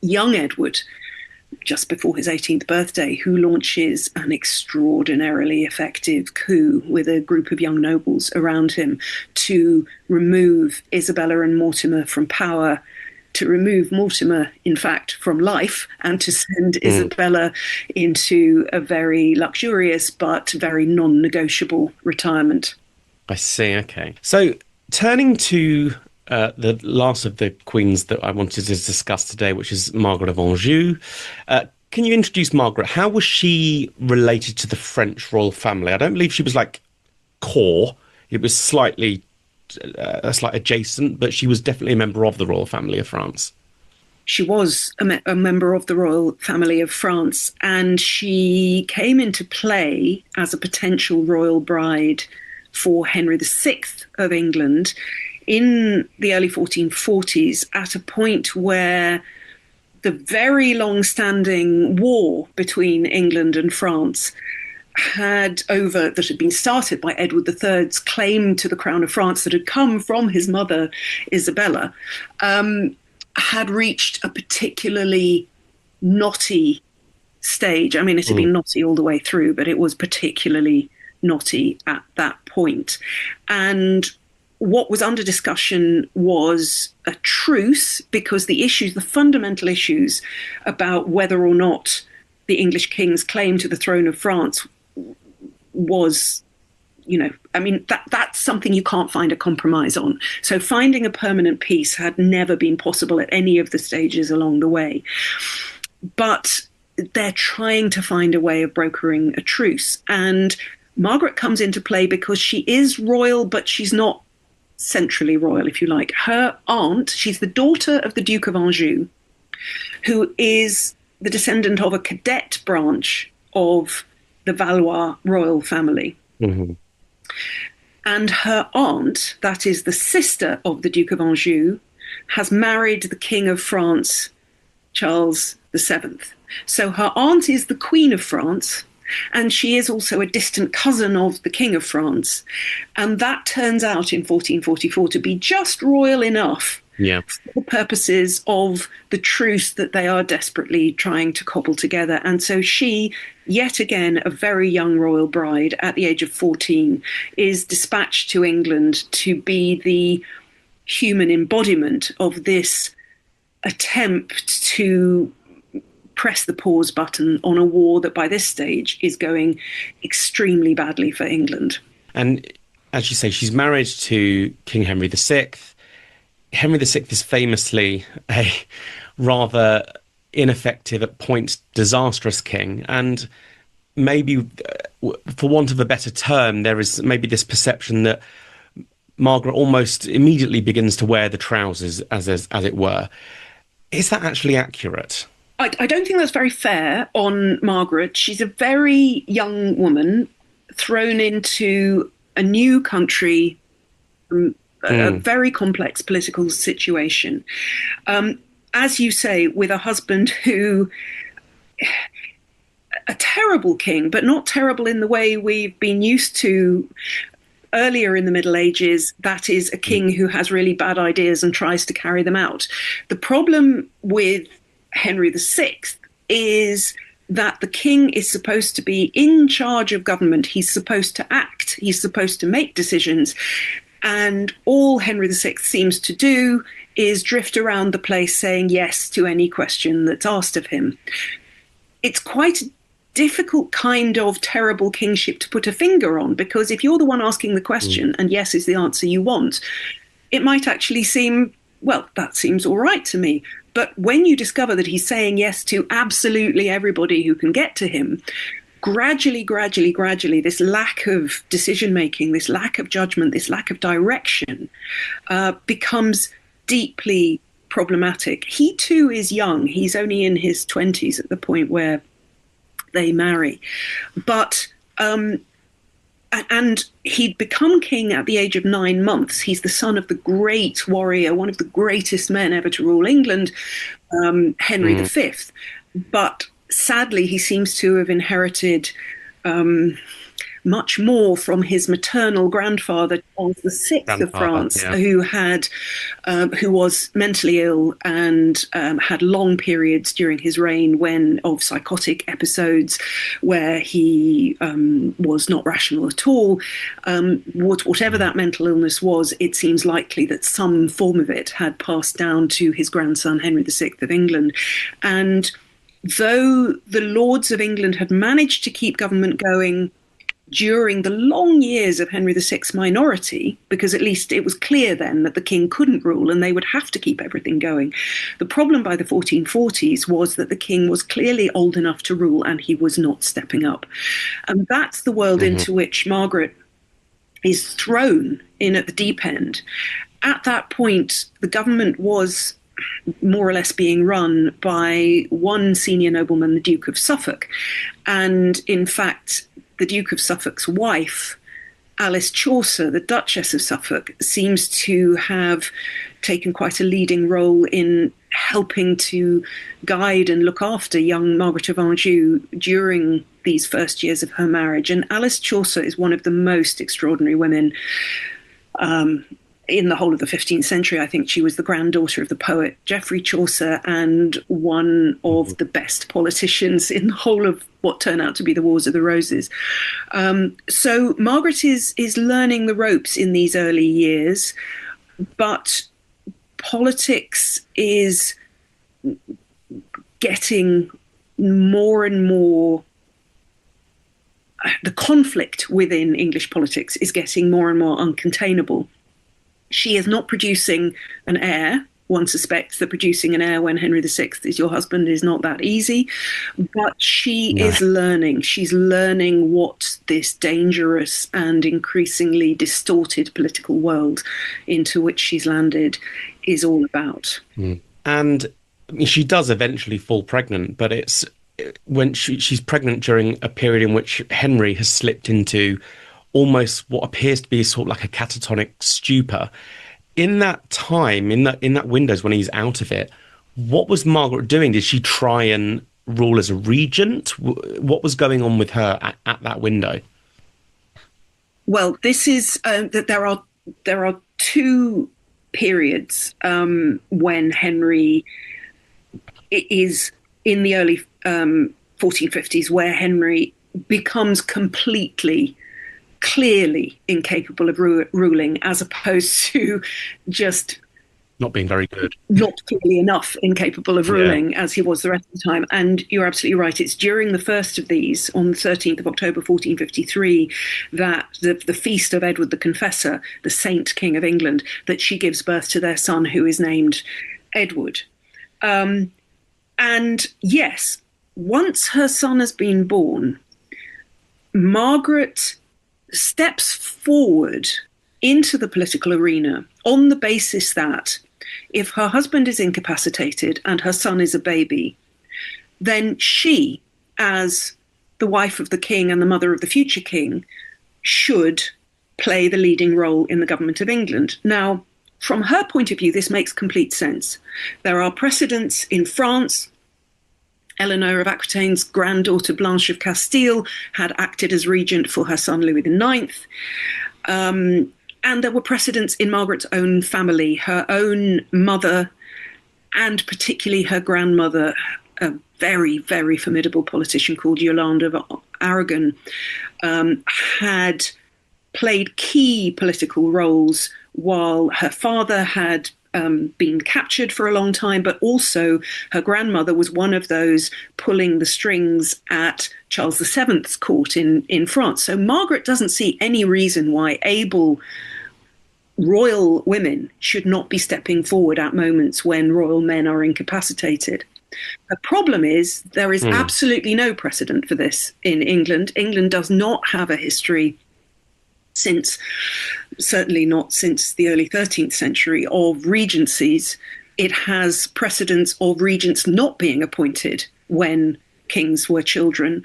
young Edward, just before his 18th birthday, who launches an extraordinarily effective coup with a group of young nobles around him to remove Isabella and Mortimer from power, to remove Mortimer, in fact, from life, and to send Isabella into a very luxurious but very non-negotiable retirement. I see, okay. So turning to the last of the queens that I wanted to discuss today, which is Margaret of Anjou. Can you introduce Margaret? How was she related to the French royal family? I don't believe she was like core. It was slightly adjacent, but she was definitely a member of the royal family of France. She was a member of the royal family of France, and she came into play as a potential royal bride for Henry VI of England in the early 1440s, at a point where the very long-standing war between England and France that had been started by Edward III's claim to the crown of France, that had come from his mother Isabella, had reached a particularly knotty stage. I mean, it had been knotty all the way through, but it was particularly knotty at that point. And what was under discussion was a truce, because the fundamental issues about whether or not the English king's claim to the throne of France was, that's something you can't find a compromise on. So finding a permanent peace had never been possible at any of the stages along the way. But they're trying to find a way of brokering a truce. And Margaret comes into play because she is royal, but she's not centrally royal, if you like. Her aunt, she's the daughter of the Duke of Anjou, who is the descendant of a cadet branch of the Valois royal family. Mm-hmm. And her aunt, that is the sister of the Duke of Anjou, has married the King of France, Charles VII. So her aunt is the Queen of France, and she is also a distant cousin of the King of France. And that turns out in 1444 to be just royal enough for the purposes of the truce that they are desperately trying to cobble together. And so she, yet again, a very young royal bride at the age of 14, is dispatched to England to be the human embodiment of this attempt to press the pause button on a war that by this stage is going extremely badly for England. And as you say, she's married to King Henry VI. Henry VI is famously a rather ineffective, at points disastrous king. And maybe, for want of a better term, there is maybe this perception that Margaret almost immediately begins to wear the trousers, as it were. Is that actually accurate? I don't think that's very fair on Margaret. She's a very young woman thrown into a new country, a very complex political situation. As you say, with a husband who, a terrible king, but not terrible in the way we've been used to earlier in the Middle Ages. That is a king who has really bad ideas and tries to carry them out. The problem with Henry VI is that the king is supposed to be in charge of government. He's supposed to act. He's supposed to make decisions. And all Henry VI seems to do is drift around the place saying yes to any question that's asked of him. It's quite a difficult kind of terrible kingship to put a finger on, because if you're the one asking the question and yes is the answer you want, it might actually seem, well, that seems all right to me. But when you discover that he's saying yes to absolutely everybody who can get to him, gradually, this lack of decision-making, this lack of judgment, this lack of direction becomes deeply problematic. He too is young. He's only in his 20s at the point where they marry. But and he'd become king at the age of 9 months. He's the son of the great warrior, one of the greatest men ever to rule England, Henry V. But sadly, he seems to have inherited much more from his maternal grandfather, Charles VI of France, who was mentally ill and had long periods during his reign of psychotic episodes where he was not rational at all. Whatever that mental illness was, it seems likely that some form of it had passed down to his grandson, Henry VI of England. And though the Lords of England had managed to keep government going during the long years of Henry VI's minority, because at least it was clear then that the king couldn't rule and they would have to keep everything going. The problem by the 1440s was that the king was clearly old enough to rule and he was not stepping up. And that's the world into which Margaret is thrown in at the deep end. At that point, the government was more or less being run by one senior nobleman, the Duke of Suffolk. And in fact, the Duke of Suffolk's wife, Alice Chaucer, the Duchess of Suffolk, seems to have taken quite a leading role in helping to guide and look after young Margaret of Anjou during these first years of her marriage. And Alice Chaucer is one of the most extraordinary women in the whole of the 15th century. I think she was the granddaughter of the poet Geoffrey Chaucer and one of the best politicians in the whole of what turned out to be the Wars of the Roses. So Margaret is learning the ropes in these early years, but politics is getting more and more, the conflict within English politics is getting more and more uncontainable. She is not producing an heir. One suspects that producing an heir when Henry VI is your husband is not that easy, but she is learning. She's learning what this dangerous and increasingly distorted political world into which she's landed is all about. And she does eventually fall pregnant, but it's when she's pregnant during a period in which Henry has slipped into almost what appears to be sort of like a catatonic stupor. In that time, in that windows when he's out of it, what was Margaret doing? Did she try and rule as a regent? What was going on with her at that window? Well, this is that there are two periods when Henry is in the early 1450s, where Henry becomes completely, clearly incapable of ruling, as opposed to just not being very good, not clearly enough incapable of ruling as he was the rest of the time. And you're absolutely right. It's during the first of these, on the 13th of October 1453, that the feast of Edward the Confessor, the Saint King of England, that she gives birth to their son, who is named Edward. And yes, once her son has been born, Margaret steps forward into the political arena on the basis that if her husband is incapacitated and her son is a baby, then she, as the wife of the king and the mother of the future king, should play the leading role in the government of England. Now, from her point of view, this makes complete sense. There are precedents in France. Eleanor of Aquitaine's granddaughter Blanche of Castile had acted as regent for her son Louis IX. And there were precedents in Margaret's own family. Her own mother, and particularly her grandmother, a very, very formidable politician called Yolande of Aragon, had played key political roles while her father had been captured for a long time, but also her grandmother was one of those pulling the strings at Charles VII's court in France. So Margaret doesn't see any reason why able royal women should not be stepping forward at moments when royal men are incapacitated. The problem is there is absolutely no precedent for this in England. England does not have a history certainly not since the early 13th century, of regencies. It has precedents of regents not being appointed when kings were children,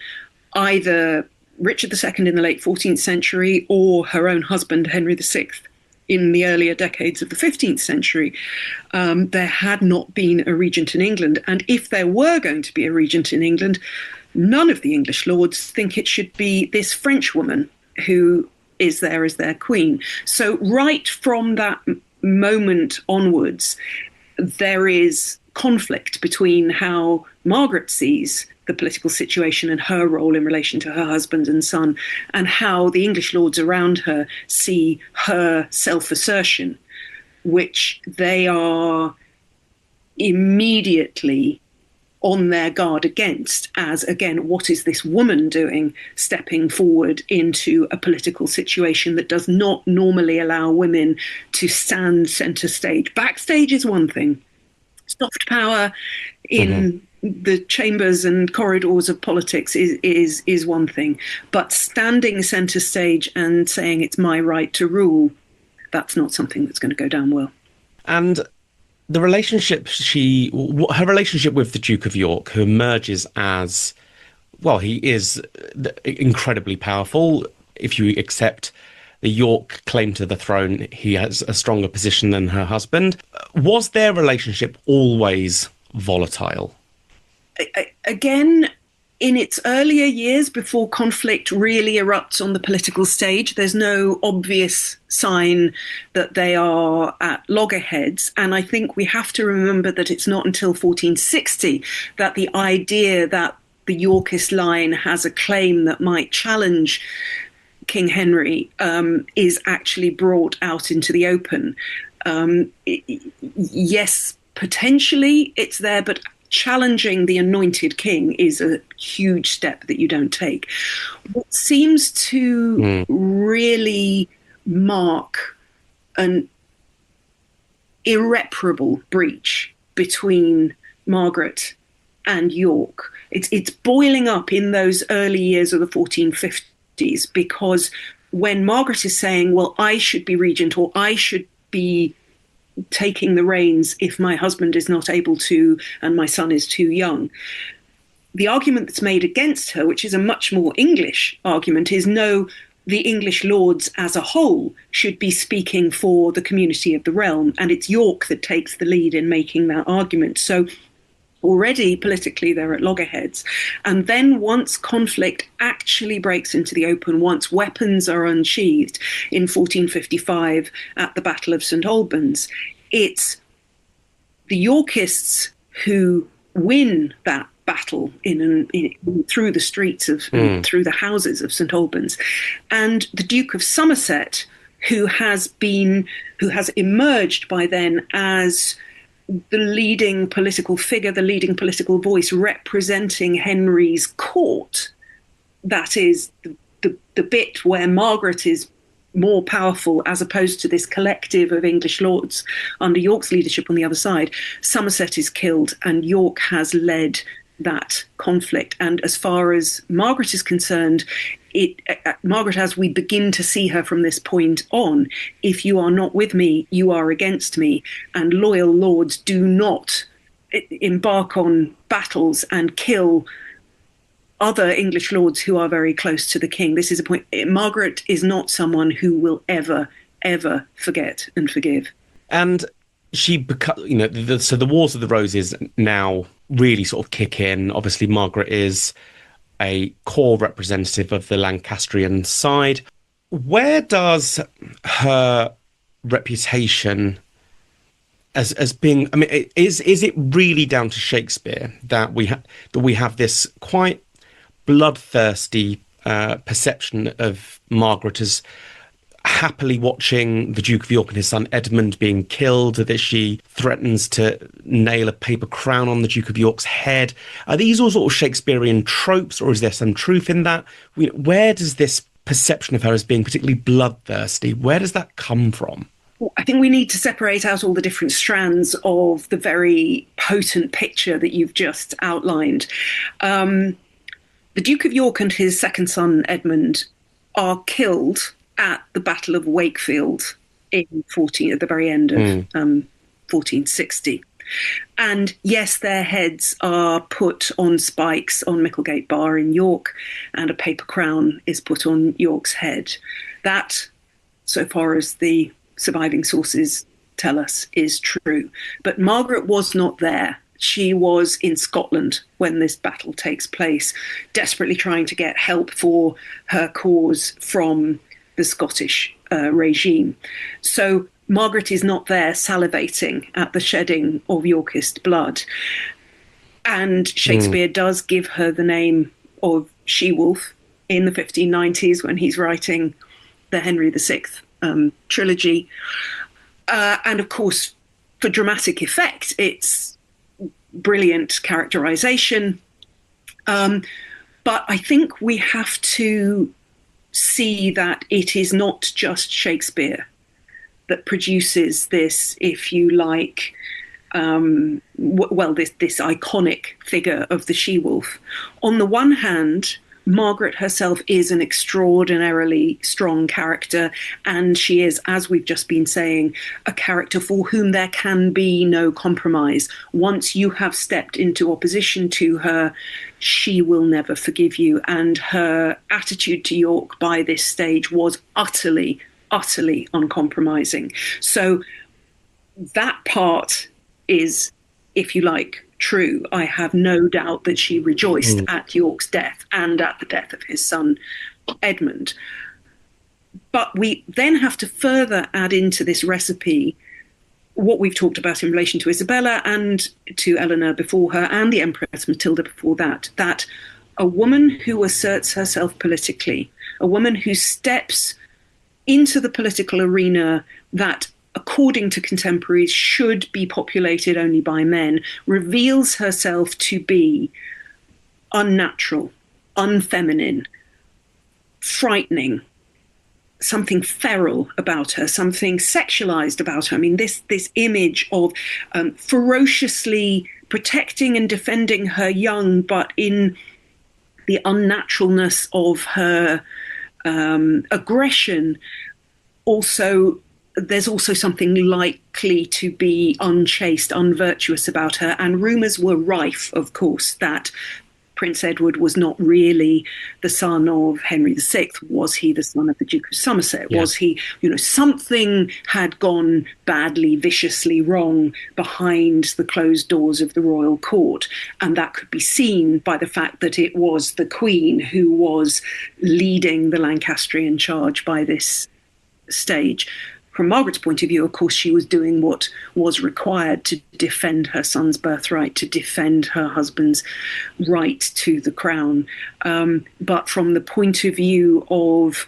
either Richard II in the late 14th century or her own husband, Henry VI, in the earlier decades of the 15th century. There had not been a regent in England. And if there were going to be a regent in England, none of the English lords think it should be this French woman who is there as their queen. So right from that moment onwards, there is conflict between how Margaret sees the political situation and her role in relation to her husband and son, and how the English lords around her see her self-assertion, which they are immediately on their guard against as, again, what is this woman doing stepping forward into a political situation that does not normally allow women to stand centre stage. Backstage is one thing. Soft power in the chambers and corridors of politics is one thing. But standing centre stage and saying it's my right to rule, that's not something that's going to go down well. And the relationship her relationship with the Duke of York, who emerges as, well, he is incredibly powerful. If you accept the York claim to the throne, he has a stronger position than her husband. Was their relationship always volatile? Again, in its earlier years, before conflict really erupts on the political stage, there's no obvious sign that they are at loggerheads. And I think we have to remember that it's not until 1460 that the idea that the Yorkist line has a claim that might challenge King Henry is actually brought out into the open. Yes, potentially it's there, but challenging the anointed king is a huge step that you don't take. What seems to really mark an irreparable breach between Margaret and York, it's boiling up in those early years of the 1450s, because when Margaret is saying, well, I should be regent, or I should be taking the reins if my husband is not able to and my son is too young, the argument that's made against her, which is a much more English argument, is no, the English lords as a whole should be speaking for the community of the realm, and it's York that takes the lead in making that argument. So already politically they're at loggerheads. And then once conflict actually breaks into the open, once weapons are unsheathed in 1455 at the Battle of St Albans, it's the Yorkists who win that battle through the streets of through the houses of St Albans, and the Duke of Somerset, who has emerged by then as the leading political figure, the leading political voice representing Henry's court. That is the bit where Margaret is more powerful as opposed to this collective of English lords under York's leadership on the other side. Somerset is killed and York has led that conflict. And as far as Margaret is concerned, Margaret, as we begin to see her from this point on, if you are not with me, you are against me. And loyal lords do not embark on battles and kill other English lords who are very close to the king. This is a point. Margaret is not someone who will ever, ever forget and forgive. And she, so the Wars of the Roses now really sort of kick in. Obviously, Margaret is a core representative of the Lancastrian side. Where does her reputation as being, I mean, is it really down to Shakespeare that we have this quite bloodthirsty perception of Margaret as happily watching the Duke of York and his son Edmund being killed, that she threatens to nail a paper crown on the Duke of York's head. Are these all sort of Shakespearean tropes, or is there some truth in that? Where does this perception of her as being particularly bloodthirsty, where does that come from? I think we need to separate out all the different strands of the very potent picture that you've just outlined. The Duke of York and his second son, Edmund, are killed at the Battle of Wakefield at the very end of 1460. And yes, their heads are put on spikes on Micklegate Bar in York, and a paper crown is put on York's head. That, so far as the surviving sources tell us, is true. But Margaret was not there. She was in Scotland when this battle takes place, desperately trying to get help for her cause from the Scottish regime. So Margaret is not there salivating at the shedding of Yorkist blood. And Shakespeare does give her the name of She-Wolf in the 1590s when he's writing the Henry VI trilogy. And of course, for dramatic effect, it's brilliant characterization. But I think we have to see that it is not just Shakespeare that produces this, if you like, this iconic figure of the she-wolf. On the one hand, Margaret herself is an extraordinarily strong character, and she is, as we've just been saying, a character for whom there can be no compromise. Once you have stepped into opposition to her, she will never forgive you. And her attitude to York by this stage was utterly, utterly uncompromising. So that part is, if you like, true. I have no doubt that she rejoiced at York's death and at the death of his son Edmund. But we then have to further add into this recipe what we've talked about in relation to Isabella and to Eleanor before her, and the Empress Matilda before that, that a woman who asserts herself politically, a woman who steps into the political arena that, according to contemporaries, should be populated only by men, reveals herself to be unnatural, unfeminine, frightening, something feral about her, something sexualized about her. I mean, this image of ferociously protecting and defending her young, but in the unnaturalness of her aggression, there's also something likely to be unchaste, unvirtuous about her. And rumours were rife, of course, that Prince Edward was not really the son of Henry VI. Was he the son of the Duke of Somerset? Yeah. Was he, something had gone badly, viciously wrong behind the closed doors of the royal court. And that could be seen by the fact that it was the Queen who was leading the Lancastrian charge by this stage. From Margaret's point of view, of course, she was doing what was required to defend her son's birthright, to defend her husband's right to the crown. But from the point of view of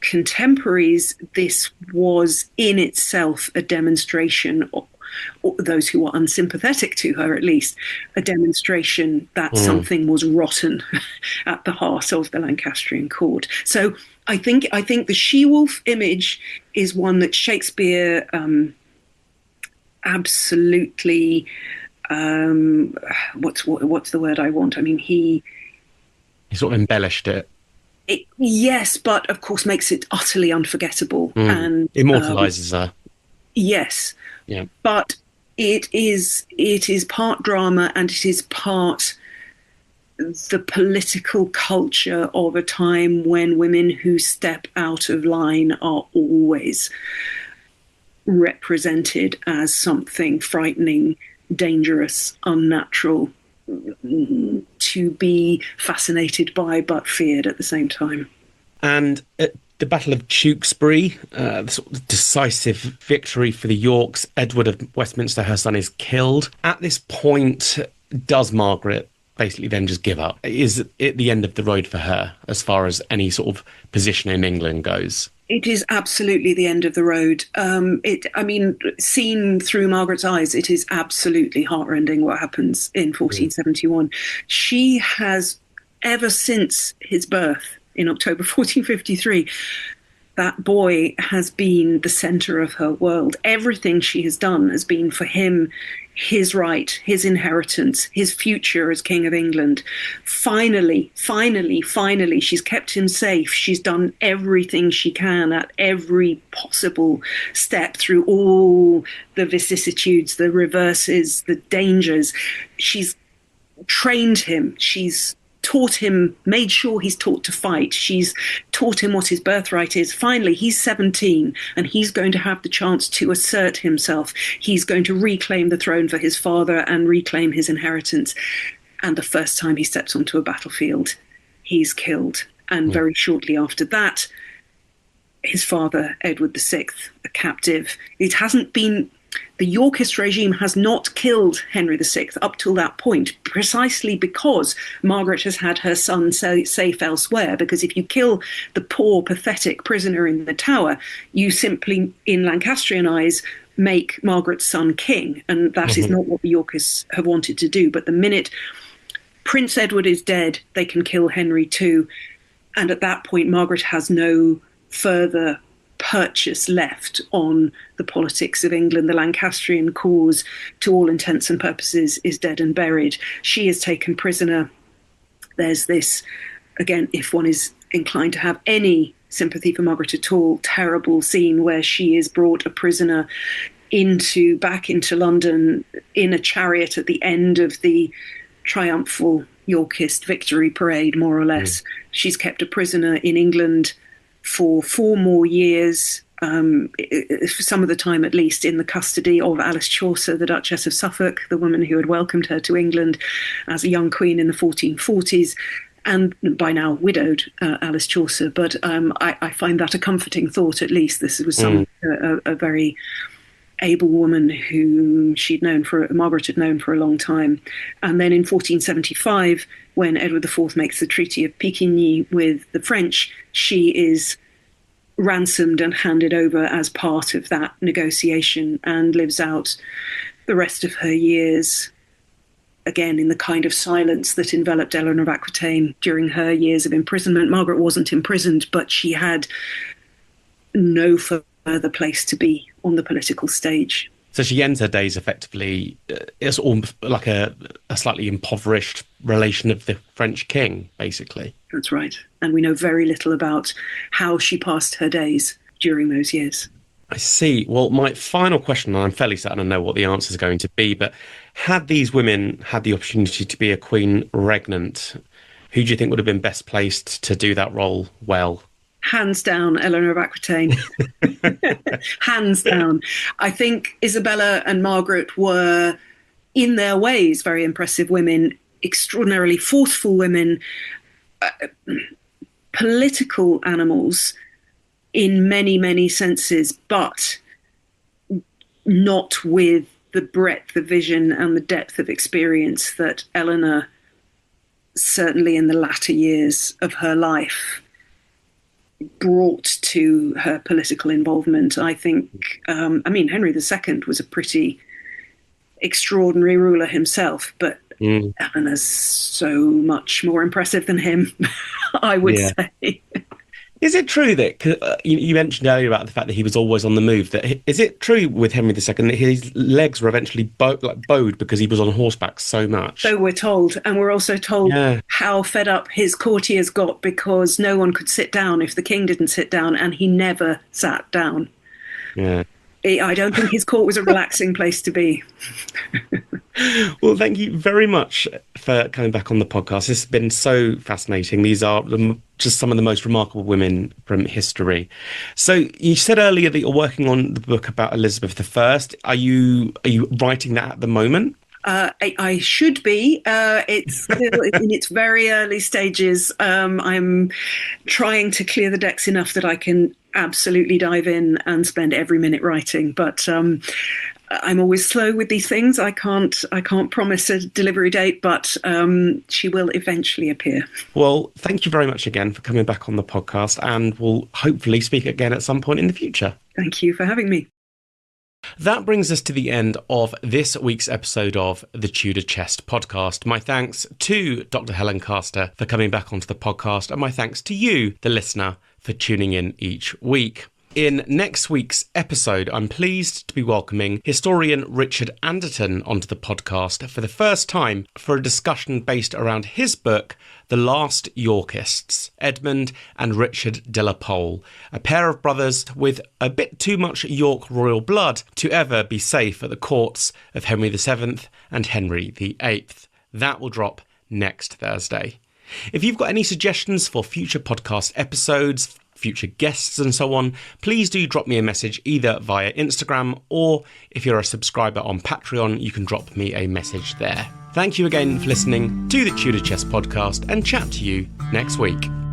contemporaries, this was in itself a demonstration, or those who were unsympathetic to her at least, a demonstration that something was rotten at the heart of the Lancastrian court. So I think the she-wolf image is one that Shakespeare absolutely what's the word I want? I mean, he sort of embellished it. Yes, but of course makes it utterly unforgettable and immortalizes her. Yes. Yeah. But it is part drama and it is part the political culture of a time when women who step out of line are always represented as something frightening, dangerous, unnatural, to be fascinated by but feared at the same time. And at the Battle of Tewkesbury, the sort of decisive victory for the Yorks, Edward of Westminster, her son, is killed. At this point, does Margaret basically then just give up? Is it the end of the road for her as far as any sort of position in England goes? It is absolutely the end of the road. I mean, seen through Margaret's eyes, it is absolutely heartrending what happens in Mm. 1471. She has, ever since his birth in October 1453, that boy has been the center of her world. Everything she has done has been for him, his right, his inheritance, his future as King of England. Finally, she's kept him safe. She's done everything she can at every possible step through all the vicissitudes, the reverses, the dangers. She's trained him. She's taught him, made sure he's taught to fight. She's taught him what his birthright is. Finally, he's 17 and he's going to have the chance to assert himself. He's going to reclaim the throne for his father and reclaim his inheritance. And the first time he steps onto a battlefield, he's killed. And very shortly after that, his father, Edward VI, a captive. It hasn't been the Yorkist regime has not killed Henry VI up till that point, precisely because Margaret has had her son safe elsewhere. Because if you kill the poor, pathetic prisoner in the Tower, you simply, in Lancastrian eyes, make Margaret's son king. And that is not what the Yorkists have wanted to do. But the minute Prince Edward is dead, they can kill Henry too. And at that point, Margaret has no further purchase left on the politics of England. The Lancastrian cause, to all intents and purposes, is dead and buried. She is taken prisoner. There's this, again, if one is inclined to have any sympathy for Margaret at all, terrible scene where she is brought a prisoner back into London in a chariot at the end of the triumphal Yorkist victory parade, more or less. She's kept a prisoner in England for 4 more years, for some of the time at least, in the custody of Alice Chaucer, the Duchess of Suffolk, the woman who had welcomed her to England as a young queen in the 1440s, and by now widowed Alice Chaucer. But I find that a comforting thought, at least. This was a very able woman whom Margaret had known for a long time. And then in 1475, when Edward IV makes the Treaty of Picquigny with the French, she is ransomed and handed over as part of that negotiation and lives out the rest of her years, again, in the kind of silence that enveloped Eleanor of Aquitaine during her years of imprisonment. Margaret wasn't imprisoned, but she had no further place to be on the political stage. So she ends her days effectively as almost like a slightly impoverished relation of the French king, basically. That's right. And we know very little about how she passed her days during those years. I see. Well, my final question, and I'm fairly certain I know what the answer is going to be, but had these women had the opportunity to be a queen regnant, who do you think would have been best placed to do that role well? Hands down, Eleanor of Aquitaine. Hands down. I think Isabella and Margaret were, in their ways, very impressive women, extraordinarily forceful women, political animals in many, many senses, but not with the breadth of vision and the depth of experience that Eleanor, certainly in the latter years of her life, brought to her political involvement. I think, Henry II was a pretty extraordinary ruler himself, but Eleanor's so much more impressive than him, I would say. Is it true that you mentioned earlier about the fact that he was always on the move? Is it true with Henry II that his legs were eventually bowed because he was on horseback so much? So we're told, and we're also told how fed up his courtiers got because no one could sit down if the king didn't sit down, and he never sat down. Yeah. I don't think his court was a relaxing place to be. Well, thank you very much for coming back on the podcast. This has been so fascinating. These are just some of the most remarkable women from history. So you said earlier that you're working on the book about Elizabeth I. Are you writing that at the moment? I should be. It's still in its very early stages. I'm trying to clear the decks enough that I can absolutely dive in and spend every minute writing. But I'm always slow with these things. I can't promise a delivery date, but she will eventually appear. Well, thank you very much again for coming back on the podcast, and we'll hopefully speak again at some point in the future. Thank you for having me. That brings us to the end of this week's episode of the Tudor Chest podcast. My thanks to Dr. Helen Castor for coming back onto the podcast, and my thanks to you, the listener, for tuning in each week. In next week's episode, I'm pleased to be welcoming historian Richard Anderton onto the podcast for the first time for a discussion based around his book, The Last Yorkists, Edmund and Richard de la Pole, a pair of brothers with a bit too much York royal blood to ever be safe at the courts of Henry VII and Henry VIII. That will drop next Thursday. If you've got any suggestions for future podcast episodes, future guests and so on, please do drop me a message either via Instagram, or if you're a subscriber on Patreon, you can drop me a message there. Thank you again for listening to the Tudor Chess podcast, and chat to you next week.